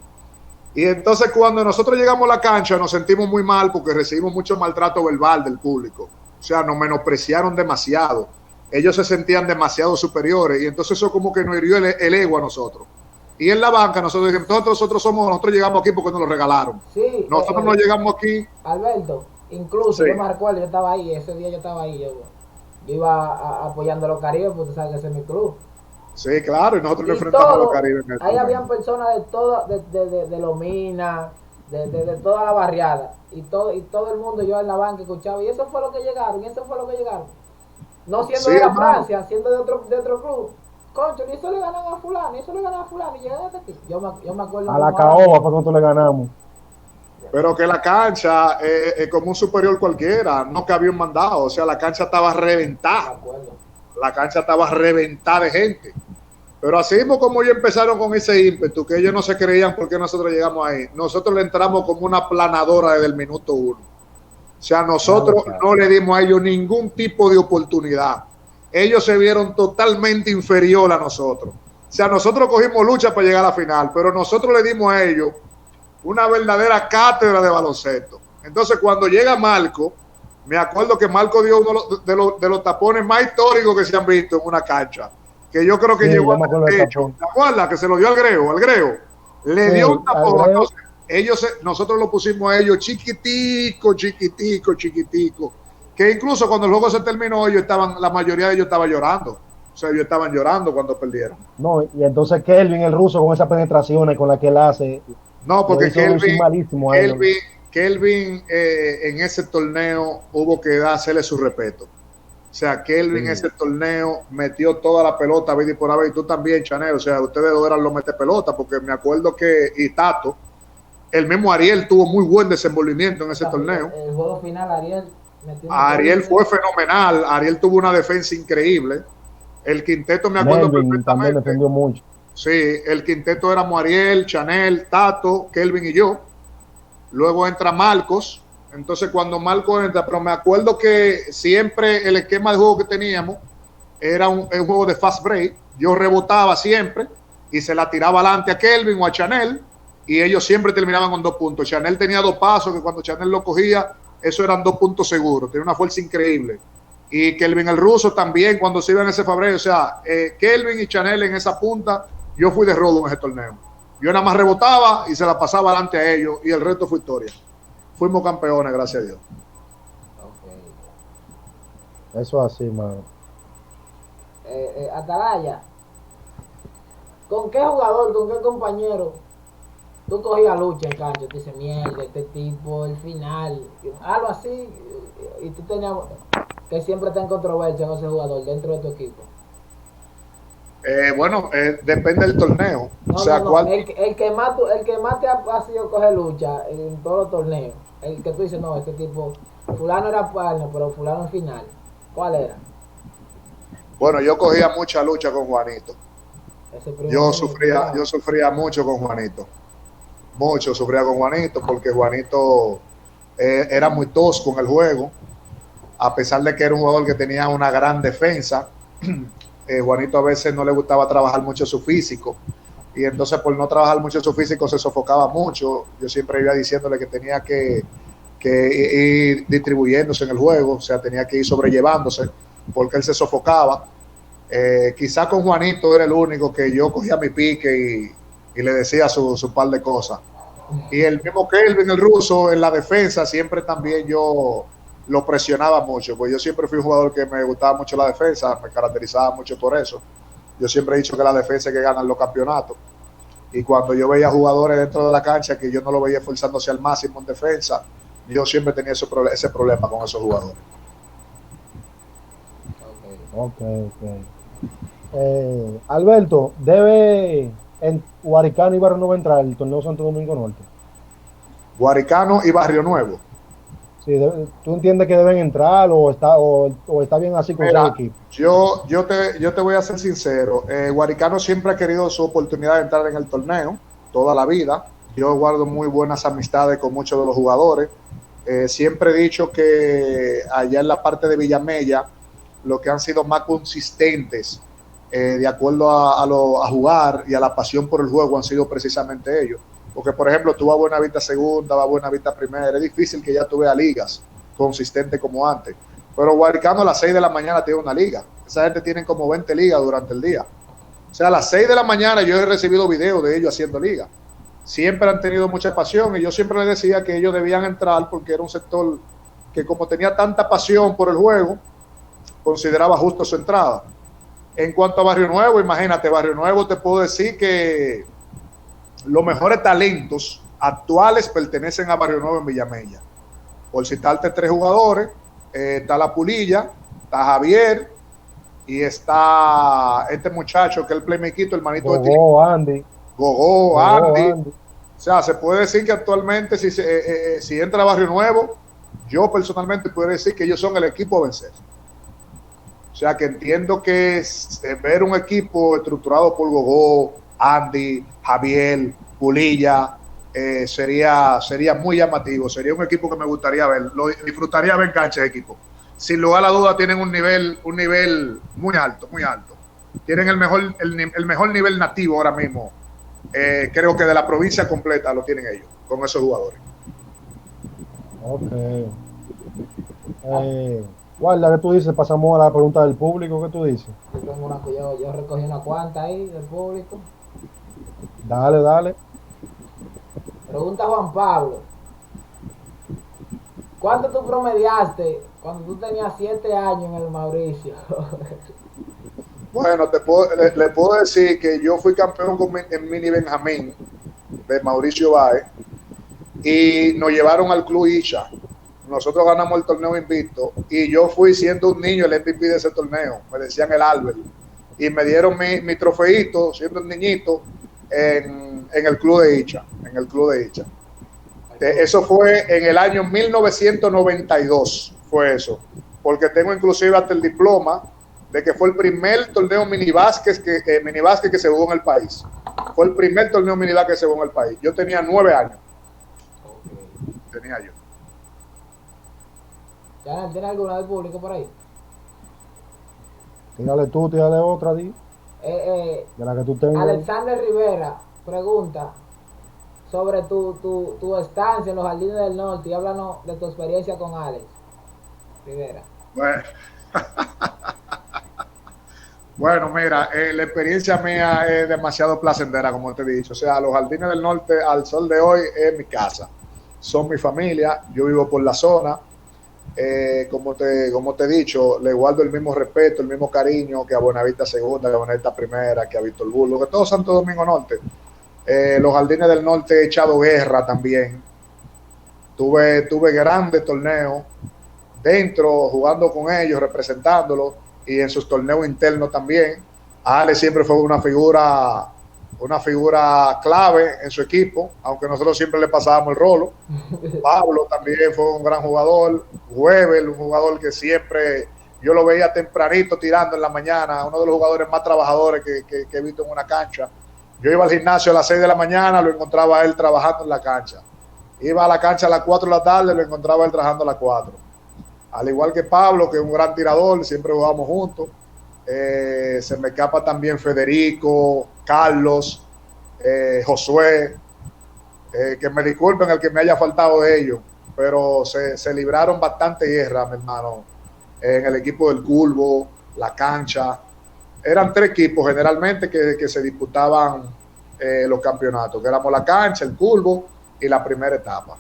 Y entonces cuando nosotros llegamos a la cancha nos sentimos muy mal porque recibimos mucho maltrato verbal del público. O sea, nos menospreciaron demasiado. Ellos se sentían demasiado superiores y entonces eso como que nos hirió el ego a nosotros. Y en la banca nosotros dijimos, nosotros llegamos aquí porque nos lo regalaron. Sí, nosotros no llegamos aquí. Alberto, incluso sí. Yo me recuerdo, yo estaba ahí, ese día yo estaba ahí, yo iba apoyando a los Caribes porque tú sabes que ese es mi club. Sí, claro, y nosotros nos enfrentamos a los Caribes. Ahí habían personas de todo, de los Minas, de toda la barriada, y todo el mundo yo en la banca escuchaba, y eso fue lo que llegaron, no siendo de la Francia, siendo de otro club. Concho, y eso le ganan a fulano, y llegan hasta aquí. Yo me acuerdo. A la caoba fue cuando le ganamos. Pero que la cancha es como un superior cualquiera, no cabía un mandado, o sea, la cancha estaba reventada. La cancha estaba reventada de gente. Pero así mismo como ellos empezaron con ese ímpetu, que ellos no se creían por qué nosotros llegamos ahí, nosotros le entramos como una planadora desde el minuto 1. O sea, nosotros no le dimos a ellos ningún tipo de oportunidad. Ellos se vieron totalmente inferior a nosotros. O sea, nosotros cogimos lucha para llegar a la final, pero nosotros le dimos a ellos una verdadera cátedra de baloncesto. Entonces, cuando llega Marco, me acuerdo que Marco dio uno de los tapones más históricos que se han visto en una cancha. Que yo creo que sí, llegó al techo. ¿Te acuerdas? Que se lo dio al Grego. Le dio un tapón. Entonces, nosotros lo pusimos a ellos chiquitico. que incluso cuando el juego se terminó, la mayoría de ellos estaban llorando. O sea, ellos estaban llorando cuando perdieron. No, y entonces Kelvin, el ruso, con esas penetraciones con las que él hace, No, lo porque hizo lucir malísimo a él. Kelvin en ese torneo hubo que hacerle su respeto. O sea, Kelvin en ese torneo metió toda la pelota, y por haber, y tú también, Chanel. O sea, ustedes dos eran los mete pelota, porque me acuerdo que, y Tato, el mismo Ariel tuvo muy buen desenvolvimiento en ese torneo. El juego final, Ariel fue fenomenal. Ariel tuvo una defensa increíble. El quinteto me acuerdo Melvin también defendió mucho. Sí, el quinteto éramos Ariel, Chanel, Tato, Kelvin y yo. Luego entra Marcos. Entonces cuando Marcos entra, pero me acuerdo que siempre el esquema de juego que teníamos era un juego de fast break. Yo rebotaba siempre y se la tiraba adelante a Kelvin o a Chanel y ellos siempre terminaban con 2 puntos. Chanel tenía 2 pasos que cuando Chanel lo cogía, eso eran 2 puntos seguros. Tenía una fuerza increíble. Y Kelvin el ruso también cuando se iba en ese fabreo. O sea, Kelvin y Chanel en esa punta, yo fui de rodo en ese torneo. Yo nada más rebotaba y se la pasaba adelante a ellos y el resto fue historia. Fuimos campeones, gracias a Dios. Okay. Eso así, mano. Atalaya, ¿con qué jugador, con qué compañero tú cogías lucha en cancha? Tú dices, mierda, este tipo, el final, algo así, y tú tenías que siempre está en controversia en ese jugador dentro de tu equipo. Bueno, depende del torneo. No, o sea, no, ¿cuál? El que más te ha sido coger lucha en todos los torneos. El que tú dices, no, este tipo, fulano era partner, pero fulano en final. ¿Cuál era? Bueno, yo cogía mucha lucha con Juanito. Yo sufría mucho con Juanito. Mucho sufría con Juanito porque Juanito era muy tosco en el juego. A pesar de que era un jugador que tenía una gran defensa, Juanito a veces no le gustaba trabajar mucho su físico. Y entonces por no trabajar mucho su físico se sofocaba mucho. Yo siempre iba diciéndole que tenía que ir distribuyéndose en el juego. O sea, tenía que ir sobrellevándose porque él se sofocaba. Quizá con Juanito era el único que yo cogía mi pique y le decía su par de cosas. Y el mismo Kelvin, el ruso, en la defensa siempre también yo lo presionaba mucho, pues yo siempre fui un jugador que me gustaba mucho la defensa, me caracterizaba mucho por eso. Yo siempre he dicho que la defensa es que ganan los campeonatos. Y cuando yo veía jugadores dentro de la cancha que yo no lo veía esforzándose al máximo en defensa, yo siempre tenía ese problema con esos jugadores. Okay. Alberto, ¿debe en Guaricano y Barrio Nuevo entrar el torneo Santo Domingo Norte? Guaricano y Barrio Nuevo. Sí, ¿tú entiendes que deben entrar o está bien así con ese equipo? Yo te voy a ser sincero. Guaricano siempre ha querido su oportunidad de entrar en el torneo toda la vida. Yo guardo muy buenas amistades con muchos de los jugadores. Siempre he dicho que allá en la parte de Villamella, los que han sido más consistentes de acuerdo a jugar y a la pasión por el juego han sido precisamente ellos. Porque, por ejemplo, tú vas a Buenavista segunda, vas a Buenavista primera, es difícil que ya tú veas ligas consistentes como antes. Pero Guaricano a las 6 de la mañana tiene una liga. Esa gente tiene como 20 ligas durante el día. O sea, a las 6 de la mañana yo he recibido videos de ellos haciendo liga. Siempre han tenido mucha pasión y yo siempre les decía que ellos debían entrar porque era un sector que como tenía tanta pasión por el juego, consideraba justo su entrada. En cuanto a Barrio Nuevo, imagínate, Barrio Nuevo te puedo decir que los mejores talentos actuales pertenecen a Barrio Nuevo en Villamella. Por citarte 3 jugadores, está La Pulilla, está Javier y está este muchacho que es el playmaker, hermanito de Gogó, Andy. Gogó, Andy. O sea, se puede decir que actualmente si entra a Barrio Nuevo, yo personalmente puedo decir que ellos son el equipo a vencer. O sea, que entiendo que ver un equipo estructurado por Gogó, Andy, Javier, Pulilla, sería muy llamativo. Sería un equipo que me gustaría ver. Lo disfrutaría ver en cancha de equipo. Sin lugar a la duda tienen un nivel muy alto, muy alto. Tienen el mejor nivel nativo ahora mismo. Creo que de la provincia completa lo tienen ellos, con esos jugadores. Ok. Guarda, ¿qué tú dices? Pasamos a la pregunta del público. ¿Qué tú dices? Yo recogí una cuanta ahí del público. Dale. Pregunta Juan Pablo. ¿Cuánto tú promediaste Cuando tú tenías 7 años en el Mauricio. Bueno, le puedo decir que yo fui campeón en Mini Benjamín de Mauricio Báez y nos llevaron al Club Isha. Nosotros ganamos el torneo invicto y yo fui siendo un niño el MVP de ese torneo. Me decían el Albert. Y me dieron mi trofeito, siendo un niñito, en el Club de Isha. En el Club de Isha. Eso fue en el año 1992. Fue eso. Porque tengo inclusive hasta el diploma de que fue el primer torneo minibásquet que se jugó en el país. Fue el primer torneo minibásquet que se jugó en el país. Yo tenía 9 años. Tenía yo. ¿Tiene alguna del público por ahí? Tírale tú, tírale otra, di. De la que tú tengas. Alexander Rivera pregunta sobre tu estancia en los Jardines del Norte y háblanos de tu experiencia con Alex Rivera. Bueno, bueno mira, la experiencia mía es demasiado placentera, como te he dicho. O sea, los Jardines del Norte al sol de hoy es mi casa. Son mi familia, yo vivo por la zona. Como te he dicho, le guardo el mismo respeto, el mismo cariño que a Buenavista Segunda, que a Buenavista Primera, que a Víctor Burgo, que todo Santo Domingo Norte. Los Jardines del Norte he echado guerra también. Tuve grandes torneos dentro, jugando con ellos, representándolos, y en sus torneos internos también. Alex siempre fue una figura clave en su equipo, aunque nosotros siempre le pasábamos el rolo. Pablo también fue un gran jugador. Weber, un jugador que siempre yo lo veía tempranito tirando en la mañana, uno de los jugadores más trabajadores que he visto en una cancha. Yo iba al gimnasio a las 6 de la mañana, lo encontraba a él trabajando en la cancha. Iba a la cancha a las 4 de la tarde, lo encontraba a él trabajando a las 4. Al igual que Pablo, que es un gran tirador, siempre jugamos juntos. Se me escapa también Federico, Carlos, Josué, que me disculpen el que me haya faltado de ellos, pero se libraron bastante guerra, mi hermano, en el equipo del Curvo, la cancha. Eran 3 equipos generalmente que se disputaban los campeonatos, que éramos la cancha, el Curvo y la primera etapa.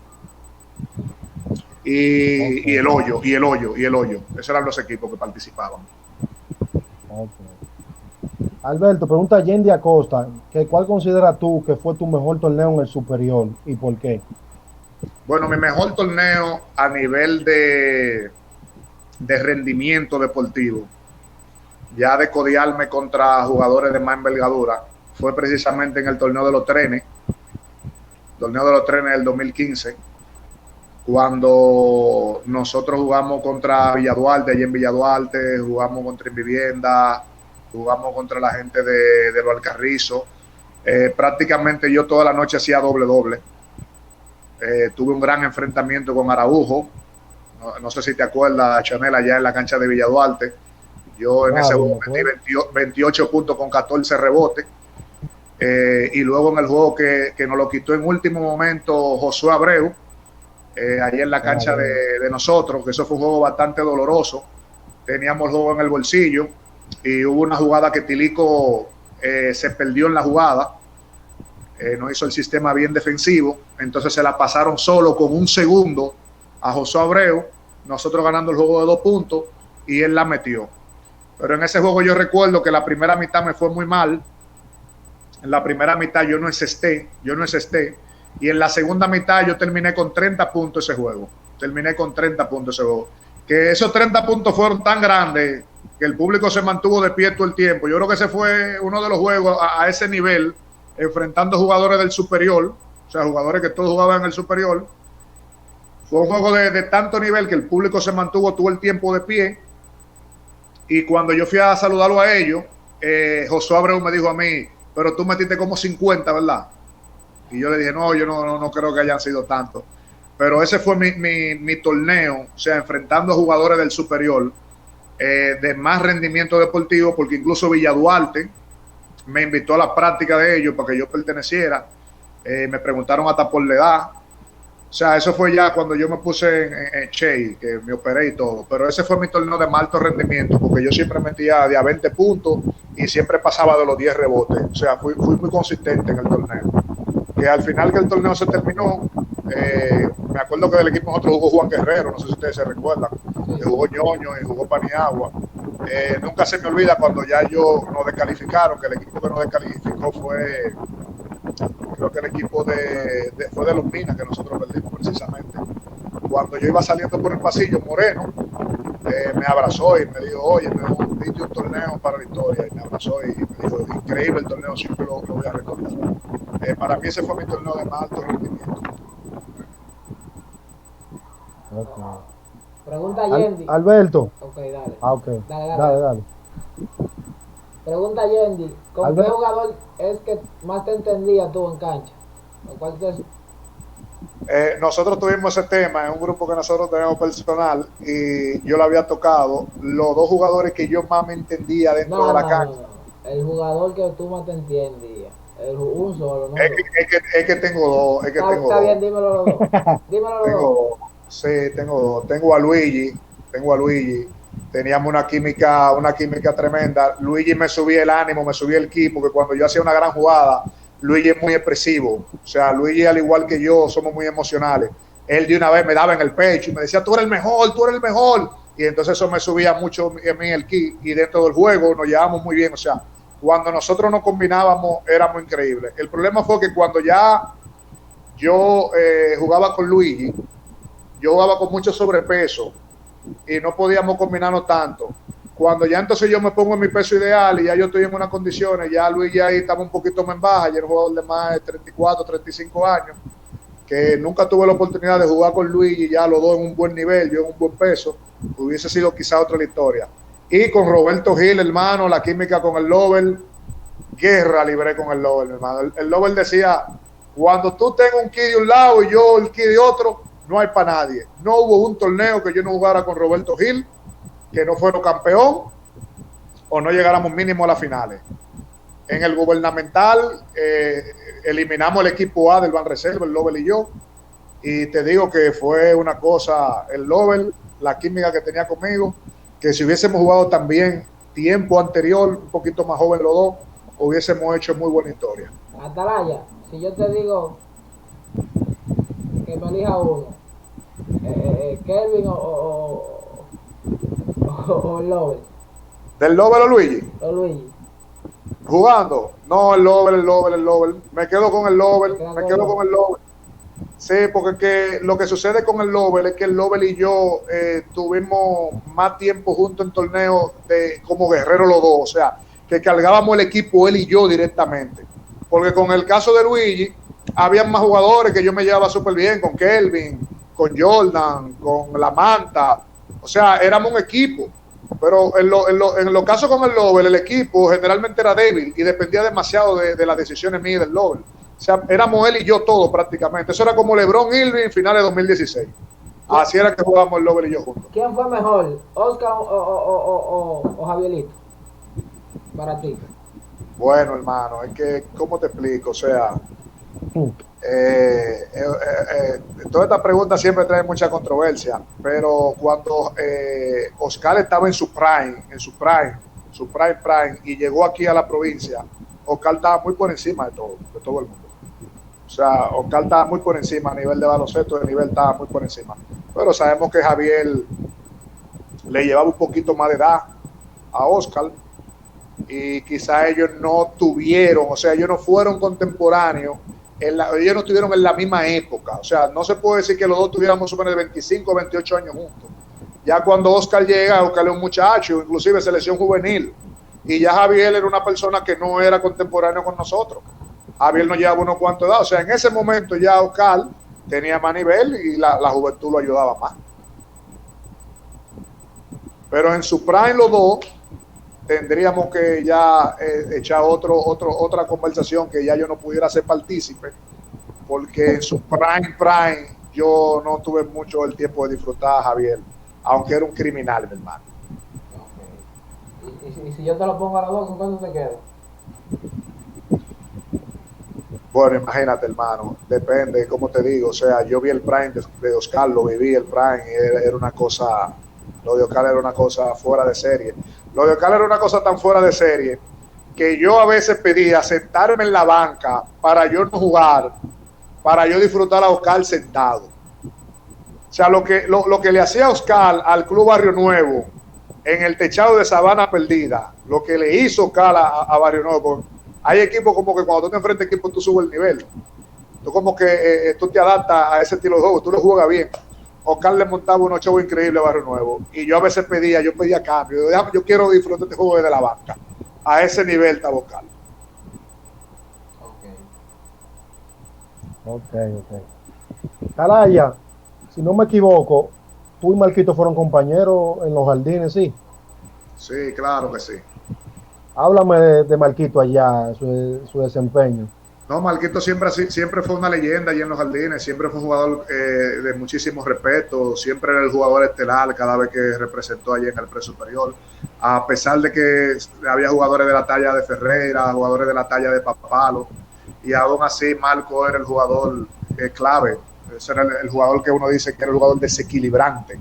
Y el hoyo. Esos eran los equipos que participaban. Okay. Alberto, pregunta a Yendi Acosta, ¿cuál consideras tú que fue tu mejor torneo en el superior y por qué? Bueno, mi mejor torneo a nivel de rendimiento deportivo, ya de codearme contra jugadores de más envergadura, fue precisamente en el torneo de los trenes del 2015, cuando nosotros jugamos contra Villaduarte, allí en Villaduarte, jugamos contra Invivienda, jugamos contra la gente de los Alcarrizos. Prácticamente yo toda la noche hacía doble. Tuve un gran enfrentamiento con Araujo. No sé si te acuerdas, Chanel, allá en la cancha de Villaduarte. Yo en ese juego metí 28 puntos con 14 rebotes. Y luego en el juego que nos lo quitó en último momento Josué Abreu, allí en la cancha de nosotros, que eso fue un juego bastante doloroso. Teníamos el juego en el bolsillo y hubo una jugada que Tilico se perdió en la jugada, no hizo el sistema bien defensivo, entonces se la pasaron solo con un segundo a Josué Abreu, nosotros ganando el juego de 2 puntos y él la metió. Pero en ese juego yo recuerdo que la primera mitad me fue muy mal. En la primera mitad yo no encesté, y en la segunda mitad yo terminé con 30 puntos ese juego. Que esos 30 puntos fueron tan grandes que el público se mantuvo de pie todo el tiempo. Yo creo que ese fue uno de los juegos a ese nivel, enfrentando jugadores del superior, o sea, jugadores que todos jugaban en el superior. Fue un juego de tanto nivel que el público se mantuvo todo el tiempo de pie. Y cuando yo fui a saludarlo a ellos, Josué Abreu me dijo a mí, pero tú metiste como 50, ¿verdad? Y yo le dije, no, yo no creo que hayan sido tantos. Pero ese fue mi torneo, o sea, enfrentando a jugadores del superior, de más rendimiento deportivo, porque incluso Villaduarte me invitó a la práctica de ellos para que yo perteneciera. Me preguntaron hasta por la edad. O sea, eso fue ya cuando yo me puse en Che, que me operé y todo. Pero ese fue mi torneo de más alto rendimiento, porque yo siempre metía de a 20 puntos y siempre pasaba de los 10 rebotes. O sea, fui muy consistente en el torneo. Que al final que el torneo se terminó, me acuerdo que del equipo nosotros jugó Juan Guerrero, no sé si ustedes se recuerdan. que jugó Ñoño y jugó Paniagua. Nunca se me olvida cuando ya ellos nos descalificaron, que el equipo que nos descalificó fue, creo que el equipo fue de los Minas, que nosotros perdimos precisamente. Cuando yo iba saliendo por el pasillo, Moreno me abrazó y me dijo, oye, me diste un torneo para la historia, y me abrazó y me dijo, increíble el torneo, siempre lo voy a recordar. Para mí ese fue mi torneo de más alto rendimiento. Okay. Pregunta Yendi. Alberto. Ok, dale. Ah, ok. Dale. Pregunta Yendi. ¿Con Alberto. qué jugador es que más te entendía tú en cancha? ¿Cuál Nosotros tuvimos ese tema en un grupo que nosotros tenemos personal y yo lo había tocado. Los dos jugadores que yo más me entendía dentro de la cancha. No. El jugador que tú más te entendías. Un solo, ¿no? Es que tengo dos. Está bien, dímelo los dos. Tengo dos. Sí, tengo dos. Tengo a Luigi. Teníamos una química tremenda. Luigi me subía el ánimo, me subía el equipo, que cuando yo hacía una gran jugada, Luigi es muy expresivo. O sea, Luigi, al igual que yo, somos muy emocionales. Él de una vez me daba en el pecho y me decía, tú eres el mejor. Y entonces eso me subía mucho en mí el ki. Y dentro del juego nos llevábamos muy bien. O sea, cuando nosotros nos combinábamos, era muy increíble. El problema fue que cuando ya yo jugaba con Luigi, yo jugaba con mucho sobrepeso y no podíamos combinarnos tanto. Cuando ya entonces yo me pongo en mi peso ideal y ya yo estoy en unas condiciones, ya Luigi ahí estaba un poquito más en baja, ya era un jugador de más de 34, 35 años, que nunca tuve la oportunidad de jugar con Luigi, ya los dos en un buen nivel, yo en un buen peso, hubiese sido quizá otra la historia. Y con Roberto Gil, hermano, la química con el Lobel, guerra libré con el Lobel, hermano. El Lobel decía, cuando tú tengas un ki de un lado y yo el ki de otro, no hay para nadie. No hubo un torneo que yo no jugara con Roberto Gil, que no fuera campeón o no llegáramos mínimo a las finales. En el gubernamental eliminamos el equipo A del Banreserva, el Lobel y yo, y te digo que fue una cosa, el Lobel, la química que tenía conmigo, que si hubiésemos jugado también tiempo anterior, un poquito más joven los dos, hubiésemos hecho muy buena historia. Atalaya, si yo te digo que me elija uno, Kelvin o Lobel. ¿Del Lobel o Luigi? O Luigi. Jugando. No, el Lobel. Me quedo con el Lobel. Sí, porque que lo que sucede con el Lobel es que el Lobel y yo tuvimos más tiempo juntos en torneos como guerreros los dos. O sea, que cargábamos el equipo él y yo directamente. Porque con el caso de Luigi, había más jugadores que yo me llevaba súper bien, con Kelvin, con Jordan, con La Manta. O sea, éramos un equipo. Pero en los casos con el Lobel, el equipo generalmente era débil y dependía demasiado de las decisiones mías del Lobel. O sea, éramos él y yo todos prácticamente. Eso era como LeBron Irving finales de 2016. Así era que jugábamos el Lobel y yo juntos. ¿Quién fue mejor, Oscar o Javierito? Para ti. Bueno, hermano, es que, ¿cómo te explico? O sea, toda esta pregunta siempre trae mucha controversia, pero cuando Oscar estaba en su prime, y llegó aquí a la provincia, Oscar estaba muy por encima de todo el mundo. O sea, Oscar estaba muy por encima a nivel de baloncesto, de nivel estaba muy por encima. Pero sabemos que Javier le llevaba un poquito más de edad a Oscar y quizá ellos no tuvieron, o sea, ellos no fueron contemporáneos, ellos no estuvieron en la misma época. O sea, no se puede decir que los dos tuviéramos sobre 25 o 28 años juntos. Ya cuando Oscar llega, Oscar es un muchacho, inclusive selección juvenil, y ya Javier era una persona que no era contemporáneo con nosotros. Javier nos llevaba unos cuantos edad. O sea, en ese momento ya Oscar tenía más nivel y la juventud lo ayudaba más. Pero en su prime los dos tendríamos que ya echar otra conversación que ya yo no pudiera ser partícipe, porque en su prime yo no tuve mucho el tiempo de disfrutar a Javier, aunque era un criminal, mi hermano. ¿Y si yo te lo pongo a los dos, con cuánto te quedas? Bueno, imagínate, hermano, depende, como te digo, o sea, yo vi el prime de Oscar, lo viví el prime, y era una cosa, lo de Oscar era una cosa fuera de serie. Lo de Oscar era una cosa tan fuera de serie que yo a veces pedía sentarme en la banca para yo no jugar, para yo disfrutar a Oscar sentado. O sea, lo que le hacía Oscar al Club Barrio Nuevo en el techado de Sabana Perdida, lo que le hizo Oscar a Barrio Nuevo, hay equipos como que cuando tú te enfrentas a equipos tú subes el nivel. Tú como que tú te adaptas a ese estilo de juego, tú lo juegas bien. Oscar le montaba unos shows increíbles a Barrio Nuevo y yo a veces pedía cambio. Yo quiero disfrutar este juego desde la banca. A ese nivel estaba Oscar. Ok. Talaya, si no me equivoco, tú y Marquito fueron compañeros en los jardines, ¿sí? Sí, claro que sí. Háblame de Marquito allá, su desempeño. No, Marquito siempre fue una leyenda allí en los jardines, siempre fue un jugador de muchísimo respeto, siempre era el jugador estelar cada vez que representó allí en el pre-superior, a pesar de que había jugadores de la talla de Ferreira, jugadores de la talla de Papalo, y aún así Marco era el jugador clave, ese era el jugador que uno dice que era el jugador desequilibrante.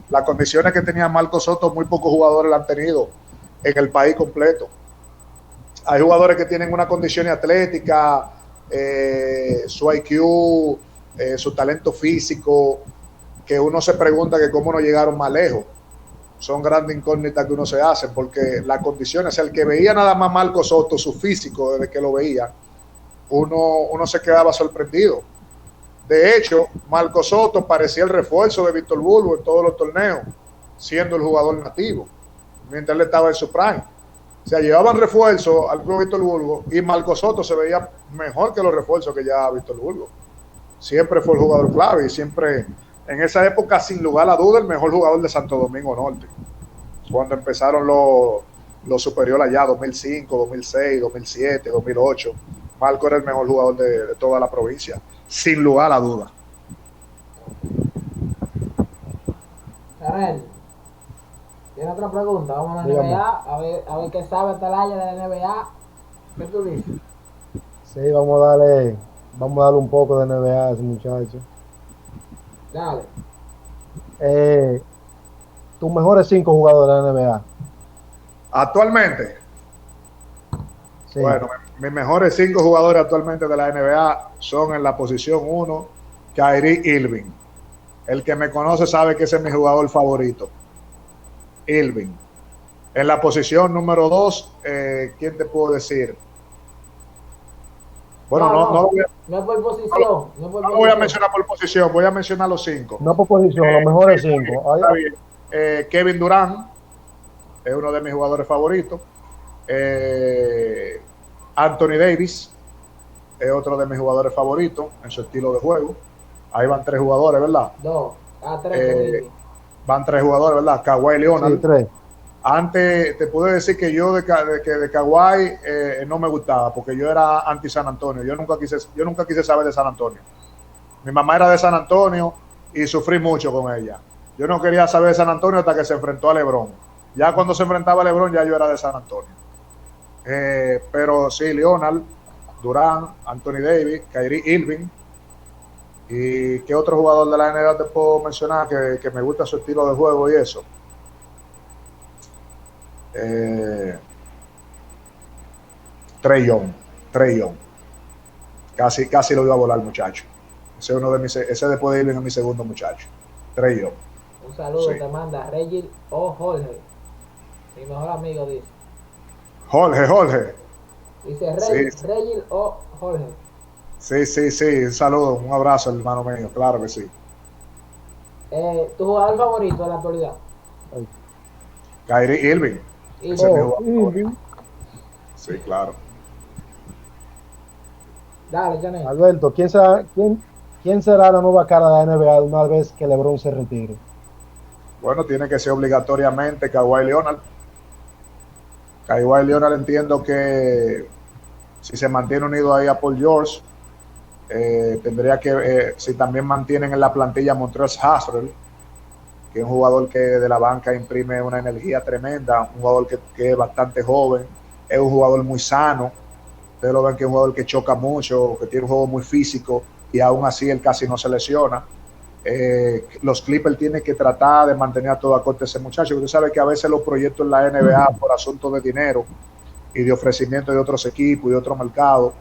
Las condiciones que tenía Marco Soto, muy pocos jugadores la han tenido en el país completo. Hay jugadores que tienen una condición atlética, su IQ, su talento físico, que uno se pregunta que cómo no llegaron más lejos. Son grandes incógnitas que uno se hace, porque las condiciones, o sea, el que veía nada más Marco Soto, su físico, desde que lo veía, uno se quedaba sorprendido. De hecho, Marco Soto parecía el refuerzo de Víctor Bulbo en todos los torneos, siendo el jugador nativo, mientras él estaba en su prime. O sea, llevaban refuerzo al club Víctor Bulbo y Marco Soto se veía mejor que los refuerzos que ya Víctor Bulbo. Siempre fue el jugador clave y siempre, en esa época, sin lugar a duda, el mejor jugador de Santo Domingo Norte. Cuando empezaron los superiores allá, 2005, 2006, 2007, 2008, Marco era el mejor jugador de toda la provincia, sin lugar a duda. Karel, ¿tiene otra pregunta? Vamos a la Dígame. NBA, a ver qué sabe Talaya de la NBA. ¿Qué tú dices? Sí, vamos a darle un poco de NBA a ese muchacho. Dale. Tus mejores 5 jugadores de la NBA. Actualmente, Sí. bueno, mis mejores 5 jugadores actualmente de la NBA son en la posición 1, Kyrie Irving. El que me conoce sabe que ese es mi jugador favorito. Irving. En la posición número 2, ¿quién te puedo decir? Bueno, no No es por posición. No es por lo voy a mencionar por posición, voy a mencionar los 5. No por posición, los mejores 5. Está bien. Kevin Durant es uno de mis jugadores favoritos. Anthony Davis es otro de mis jugadores favoritos en su estilo de juego. Ahí van 3 jugadores, ¿verdad? 2. 3. Van 3 jugadores, ¿verdad? Kawhi Leonard. Sí, 3. Antes te puedo decir que yo de Kawhi no me gustaba, porque yo era anti San Antonio. Yo nunca quise saber de San Antonio. Mi mamá era de San Antonio y sufrí mucho con ella. Yo no quería saber de San Antonio hasta que se enfrentó a LeBron. Ya cuando se enfrentaba a LeBron, ya yo era de San Antonio. Pero sí, Leonard, Durant, Anthony Davis, Kyrie Irving. ¿Y qué otro jugador de la NBA te puedo mencionar que me gusta su estilo de juego y eso? Trae Young. Casi lo iba a volar, muchacho. Ese después de Irving es mi segundo muchacho. Trae Young. Un saludo Sí. te manda Regil o Jorge. Mi mejor amigo dice. Jorge. Dice Sí. Regil o Jorge. Sí. Un saludo, un abrazo, hermano mío. Claro que sí. ¿Tu jugador favorito en la actualidad? Kyrie Irving. Y Ese es mi jugador Irving. favorito. Sí, claro. Dale, Janel. Alberto, ¿quién será la nueva cara de la NBA una vez que LeBron se retire? Bueno, tiene que ser obligatoriamente Kawhi Leonard. Kawhi Leonard, entiendo que si se mantiene unido ahí a Paul George, tendría que, si también mantienen en la plantilla Montrezl Harrell, que es un jugador que de la banca imprime una energía tremenda, un jugador que es bastante joven, es un jugador muy sano. Ustedes lo ven que es un jugador que choca mucho, que tiene un juego muy físico y aún así él casi no se lesiona. Los Clippers tienen que tratar de mantener a toda corte ese muchacho. Usted sabe que a veces los proyectos en la NBA por asuntos de dinero y de ofrecimiento de otros equipos y de otros mercados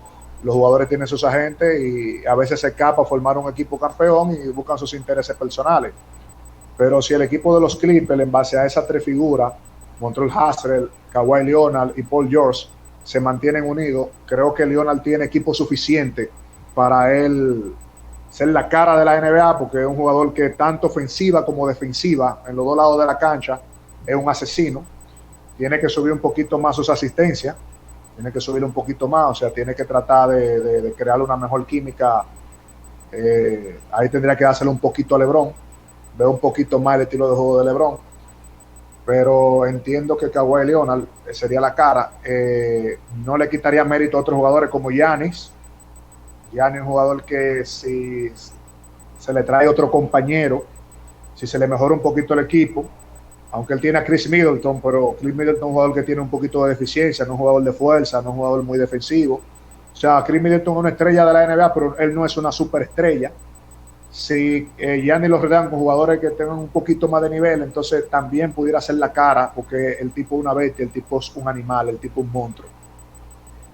los jugadores tienen sus agentes y a veces se escapa a formar un equipo campeón y buscan sus intereses personales. Pero si el equipo de los Clippers, en base a esas tres figuras, Montrezl Harrell, Kawhi Leonard y Paul George, se mantienen unidos, creo que Leonard tiene equipo suficiente para él ser la cara de la NBA, porque es un jugador que tanto ofensiva como defensiva, en los dos lados de la cancha, es un asesino. Tiene que subir un poquito más sus asistencias, tiene que subir un poquito más, o sea, tiene que tratar de crear una mejor química. Ahí tendría que dárselo un poquito a LeBron, veo un poquito más el estilo de juego de LeBron, pero entiendo que Kawhi Leonard sería la cara. No le quitaría mérito a otros jugadores como Giannis. Giannis es un jugador que si se le trae otro compañero, si se le mejora un poquito el equipo, aunque él tiene a Chris Middleton, pero Chris Middleton es un jugador que tiene un poquito de deficiencia, no es un jugador de fuerza, no es un jugador muy defensivo. O sea, Chris Middleton es una estrella de la NBA, pero él no es una superestrella. Si Giannis lo rodean con jugadores que tengan un poquito más de nivel, entonces también pudiera ser la cara, porque el tipo es una bestia, el tipo es un animal, el tipo es un monstruo.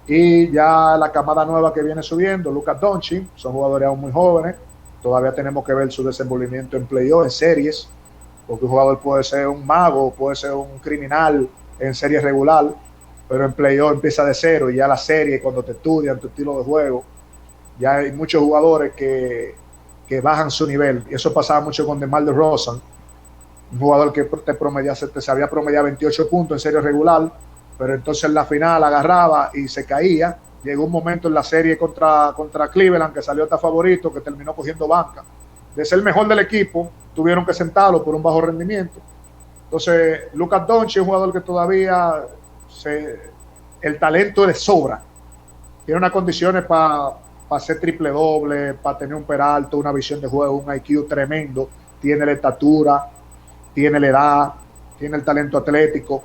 Y ya la camada nueva que viene subiendo, Luka Doncic, son jugadores aún muy jóvenes, todavía tenemos que ver su desenvolvimiento en playoff, en series, porque un jugador puede ser un mago, puede ser un criminal en serie regular, pero en playoff empieza de cero, y ya la serie, cuando te estudian tu estilo de juego, ya hay muchos jugadores que bajan su nivel, y eso pasaba mucho con DeMar DeRozan, un jugador que te sabía promediar 28 puntos en serie regular, pero entonces en la final agarraba y se caía. Llegó un momento en la serie contra Cleveland, que salió hasta favorito, que terminó cogiendo banca. De ser el mejor del equipo, tuvieron que sentarlo por un bajo rendimiento. Entonces, Luka Doncic es un jugador que todavía el talento le sobra. Tiene unas condiciones para hacer triple doble, para tener un peralto, una visión de juego, un IQ tremendo. Tiene la estatura, tiene la edad, tiene el talento atlético.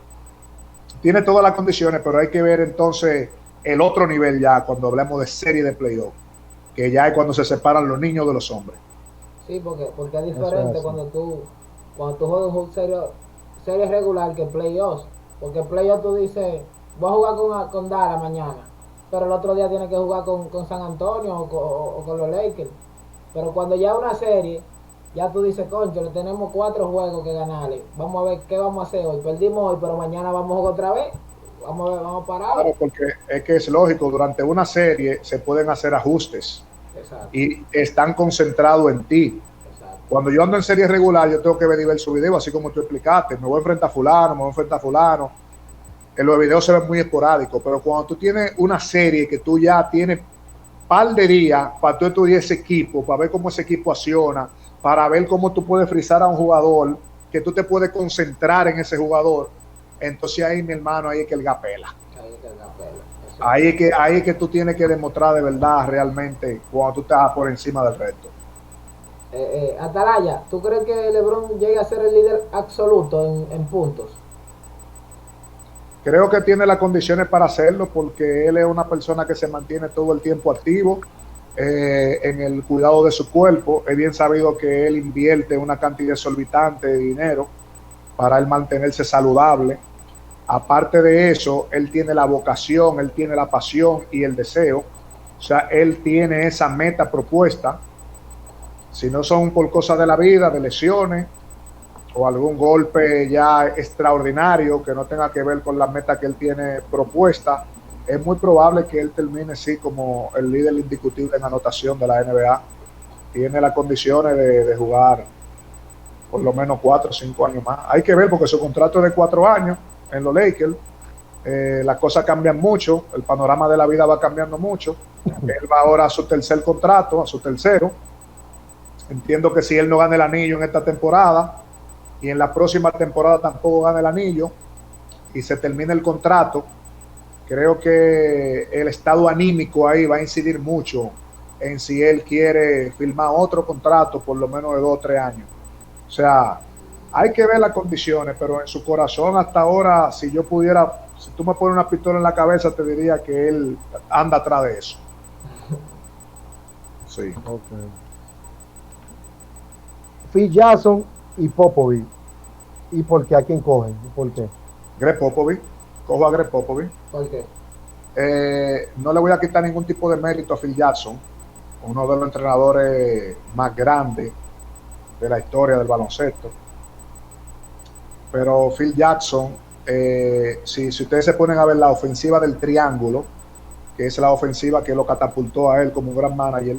Tiene todas las condiciones, pero hay que ver entonces el otro nivel ya cuando hablemos de serie de playoff, que ya es cuando se separan los niños de los hombres. Sí, porque es diferente cuando tú juegas un serie regular que playoffs. Porque playoffs tú dices, voy a jugar con Dallas mañana, pero el otro día tienes que jugar con San Antonio o con los Lakers. Pero cuando ya una serie, ya tú dices, concho, le tenemos 4 juegos que ganarle. Vamos a ver qué vamos a hacer hoy. Perdimos hoy, pero mañana vamos a jugar otra vez. Vamos a ver, vamos a parar. Claro, porque es que es lógico, durante una serie se pueden hacer ajustes. Exacto. Y están concentrados en ti. Exacto. Cuando yo ando en serie regular, yo tengo que ver su video, así como tú explicaste. Me voy a enfrentar a fulano, me voy a enfrentar a fulano. En los videos se ven muy esporádicos, pero cuando tú tienes una serie que tú ya tienes par de días para tú estudiar ese equipo, para ver cómo ese equipo acciona, para ver cómo tú puedes frizar a un jugador, que tú te puedes concentrar en ese jugador, entonces ahí, mi hermano, ahí es que el gapela. Ahí es que tú tienes que demostrar de verdad realmente cuando tú estás por encima del resto. Atalaya, ¿tú crees que LeBron llegue a ser el líder absoluto en puntos? Creo que tiene las condiciones para hacerlo, porque él es una persona que se mantiene todo el tiempo activo en el cuidado de su cuerpo. Es bien sabido que él invierte una cantidad exorbitante de dinero para él mantenerse saludable. Aparte de eso, él tiene la vocación, él tiene la pasión y el deseo. O sea, él tiene esa meta propuesta. Si no son por cosas de la vida, de lesiones o algún golpe ya extraordinario que no tenga que ver con la meta que él tiene propuesta, es muy probable que él termine sí como el líder indiscutible en anotación de la NBA. Tiene las condiciones de jugar por lo menos 4 o 5 años más. Hay que ver, porque su contrato es de 4 años en los Lakers. Las cosas cambian mucho, el panorama de la vida va cambiando mucho. Él va ahora a su tercer contrato, a su tercero. Entiendo que si él no gana el anillo en esta temporada y en la próxima temporada tampoco gana el anillo y se termina el contrato, creo que el estado anímico ahí va a incidir mucho en si él quiere firmar otro contrato por lo menos de 2 o 3 años. O sea, hay que ver las condiciones, pero en su corazón hasta ahora, si yo pudiera, si tú me pones una pistola en la cabeza, te diría que él anda atrás de eso. Sí. Okay. Phil Jackson y Popovich. ¿Y por qué? ¿A quién cogen? ¿Por qué? Greg Popovich. Cojo a Greg Popovich. ¿Por qué? No le voy a quitar ningún tipo de mérito a Phil Jackson, uno de los entrenadores más grandes de la historia del baloncesto. Pero Phil Jackson, si ustedes se ponen a ver la ofensiva del triángulo, que es la ofensiva que lo catapultó a él como un gran manager,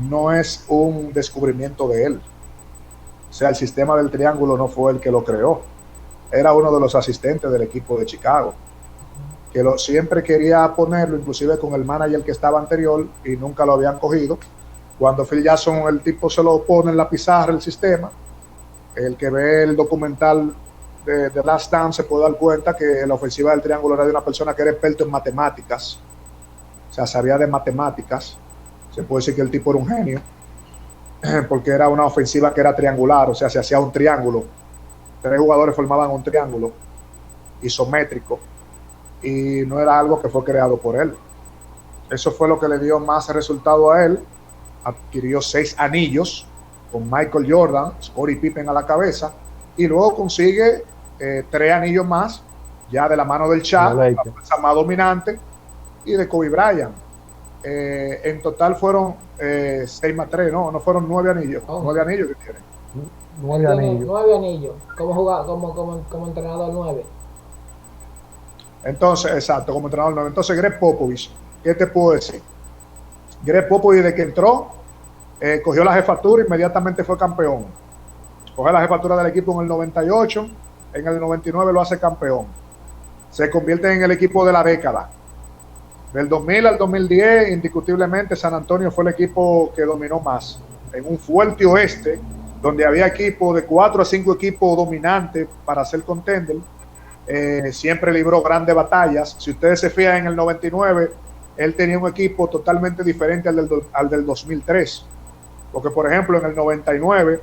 no es un descubrimiento de él. O sea, el sistema del triángulo no fue el que lo creó. Era uno de los asistentes del equipo de Chicago, que siempre quería ponerlo, inclusive con el manager que estaba anterior, y nunca lo habían cogido. Cuando Phil Jackson, el tipo se lo pone en la pizarra, el sistema, el que ve el documental de Last Dance se puede dar cuenta que la ofensiva del triángulo era de una persona que era experto en matemáticas, o sea, sabía de matemáticas. Se puede decir que el tipo era un genio, porque era una ofensiva que era triangular, o sea, se hacía un triángulo, 3 jugadores formaban un triángulo isométrico, y no era algo que fue creado por él. Eso fue lo que le dio más resultado a él. Adquirió 6 anillos con Michael Jordan, Scottie Pippen a la cabeza, y luego consigue 3 anillos más, ya de la mano del Shaq, la fuerza más dominante, y de Kobe Bryant. En total fueron 6 más 3, no fueron 9 anillos. 9 anillos que tiene. 9 anillos. 9 anillos. Como entrenador 9. Entonces, exacto, como entrenador 9. Entonces, Greg Popovich, ¿qué te puedo decir? Greg Popovich, desde que entró, cogió la jefatura, inmediatamente fue campeón. Coge la jefatura del equipo en el 98, en el 99 lo hace campeón. Se convierte en el equipo de la década. Del 2000 al 2010, indiscutiblemente, San Antonio fue el equipo que dominó más. En un fuerte oeste, donde había equipos de 4 a 5 equipos dominantes para ser contender, siempre libró grandes batallas. Si ustedes se fijan, en el 99, él tenía un equipo totalmente diferente al del 2003. Porque, por ejemplo, en el 99,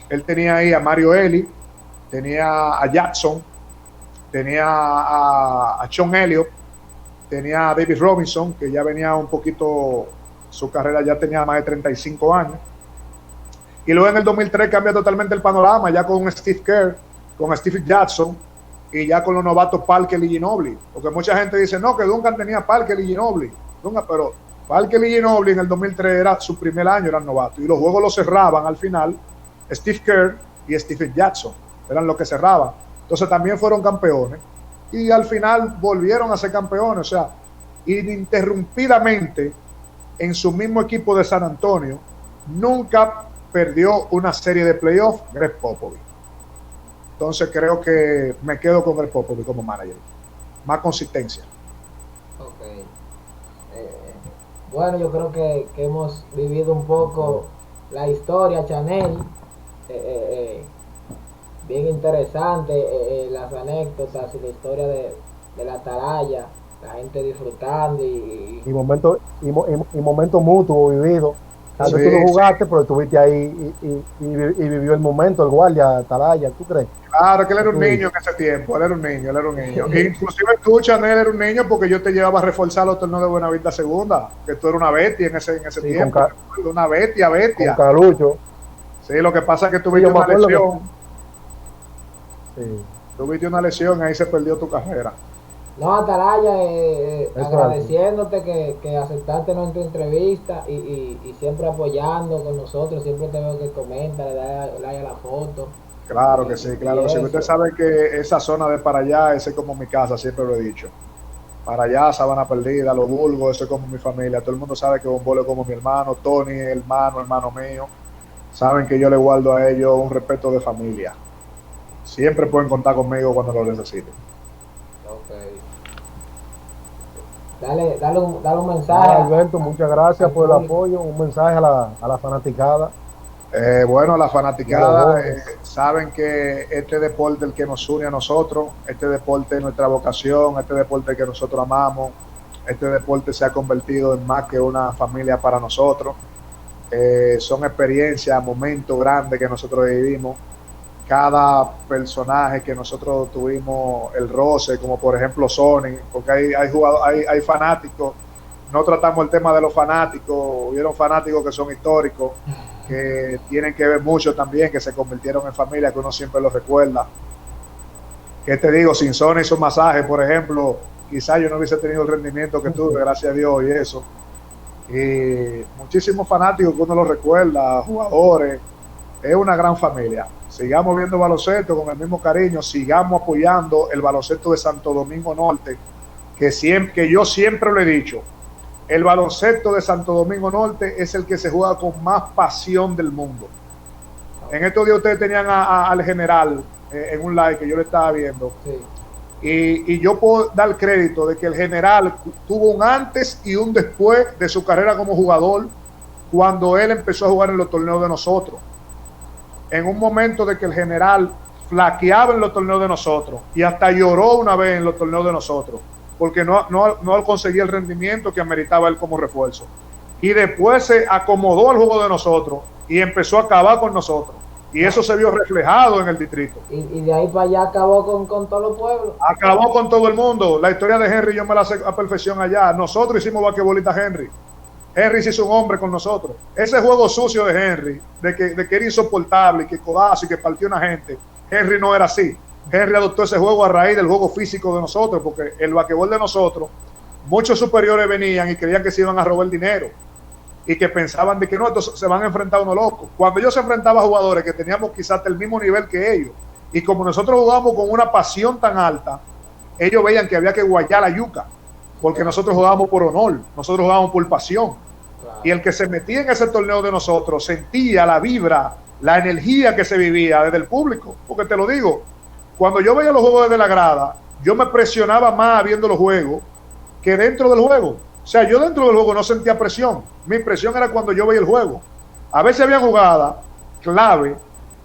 él tenía ahí a Mario Elie, tenía a Jackson, tenía a Sean Elliott, tenía a David Robinson, que ya venía un poquito, su carrera ya tenía más de 35 años. Y luego en el 2003 cambia totalmente el panorama, ya con Steve Kerr, con Steve Jackson, y ya con los novatos Parker y Ginobili. Porque mucha gente dice, no, que Duncan tenía Parker y Ginobili. Pero Parker y Ginobili en el 2003 era su primer año, eran novatos. Y los juegos los cerraban al final Steve Kerr y Steve Jackson. Eran los que cerraban. Entonces también fueron campeones. Y al final volvieron a ser campeones. O sea, ininterrumpidamente en su mismo equipo de San Antonio, nunca perdió una serie de playoffs Greg Popovich. Entonces creo que me quedo con Greg Popovich como manager. Más consistencia. Ok. Bueno, yo creo que hemos vivido un poco la historia, Chanel. Bien interesante, las anécdotas y la historia de la atalaya, la gente disfrutando y momento mutuo vivido. Tal vez tú no jugaste, pero estuviste ahí y vivió el momento, el guardia, atalaya, ¿tú crees? Claro, que él era un niño en ese tiempo, él era un niño. Inclusive tú, Chanel, eres un niño porque yo te llevaba a reforzar los torneos de Buenavista Segunda, que tú eras una bestia en ese sí, tiempo, una bestia. Con Calucho. Sí, lo que pasa es que tuviste una lesión. Sí. Tuviste una lesión, ahí se perdió tu carrera. No, Atalaya, agradeciéndote que aceptaste nuestra entrevista y siempre apoyando con nosotros, siempre te veo que comenta, le da like a la foto. Claro que sí, claro que sí. Usted sabe que esa zona de para allá, ese es como mi casa, siempre lo he dicho. Para allá, Sabana Perdida, Los Burgos, eso es como mi familia. Todo el mundo sabe que Bombolo es como mi hermano, Tony, hermano mío. Saben que yo le guardo a ellos un respeto de familia. Siempre pueden contar conmigo cuando lo necesiten. Okay. Dale un mensaje. Alberto, muchas gracias por el apoyo. Un mensaje a la fanaticada. Bueno, la fanaticada saben que este deporte es el que nos une a nosotros, este deporte es nuestra vocación, este deporte que nosotros amamos, este deporte se ha convertido en más que una familia para nosotros. Son experiencias, momentos grandes que nosotros vivimos. Cada personaje que nosotros tuvimos el roce, como por ejemplo Sony, porque hay fanáticos, no tratamos el tema de los fanáticos, hubieron fanáticos que son históricos, que tienen que ver mucho también, que se convirtieron en familia, que uno siempre los recuerda. Que te digo, sin Sony y su masaje, por ejemplo, quizás yo no hubiese tenido el rendimiento que tuve, gracias a Dios y eso. Y muchísimos fanáticos que uno lo recuerda, jugadores, es una gran familia. Sigamos viendo baloncesto con el mismo cariño, sigamos apoyando el baloncesto de Santo Domingo Norte, que yo siempre lo he dicho, el baloncesto de Santo Domingo Norte es el que se juega con más pasión del mundo. En estos días ustedes tenían al general en un live que yo le estaba viendo. Sí. Y yo puedo dar crédito de que el general tuvo un antes y un después de su carrera como jugador cuando él empezó a jugar en los torneos de nosotros. En un momento de que el general flaqueaba en los torneos de nosotros y hasta lloró una vez en los torneos de nosotros porque no conseguía el rendimiento que ameritaba él como refuerzo. Y después se acomodó al juego de nosotros y empezó a acabar con nosotros. Y eso se vio reflejado en el distrito. Y de ahí para allá acabó con todos los pueblos. Acabó con todo el mundo. La historia de Henry yo me la sé a perfección allá. Nosotros hicimos basquetbolista Henry. Henry se hizo un hombre con nosotros. Ese juego sucio de Henry, de que era insoportable, que codazo y que partió una gente, Henry no era así. Henry adoptó ese juego a raíz del juego físico de nosotros, porque el basquetbol de nosotros, muchos superiores venían y creían que se iban a robar el dinero y que pensaban de que no, entonces se van a enfrentar a uno loco. Cuando yo se enfrentaba a jugadores que teníamos quizás el mismo nivel que ellos, y como nosotros jugábamos con una pasión tan alta, ellos veían que había que guayar la yuca, porque nosotros jugábamos por honor, nosotros jugábamos por pasión. Claro. Y el que se metía en ese torneo de nosotros sentía la vibra, la energía que se vivía desde el público, porque te lo digo, cuando yo veía los juegos desde la grada, yo me presionaba más viendo los juegos que dentro del juego. O sea, yo dentro del juego no sentía presión. Mi presión era cuando yo veía el juego. A veces había jugadas clave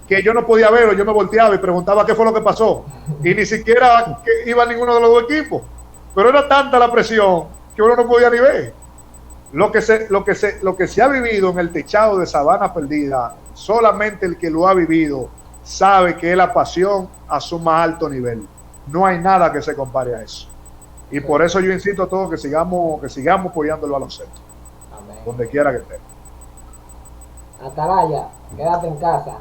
que yo no podía ver, o yo me volteaba y preguntaba qué fue lo que pasó. Y ni siquiera que iba ninguno de los dos equipos. Pero era tanta la presión que uno no podía ni ver. Lo que se ha vivido en el techado de Sabana Perdida, solamente el que lo ha vivido sabe que es la pasión a su más alto nivel. No hay nada que se compare a eso. Y por eso yo insisto a todos que sigamos apoyando el baloncesto. Amén. Donde quiera que esté. Atalaya, quédate en casa.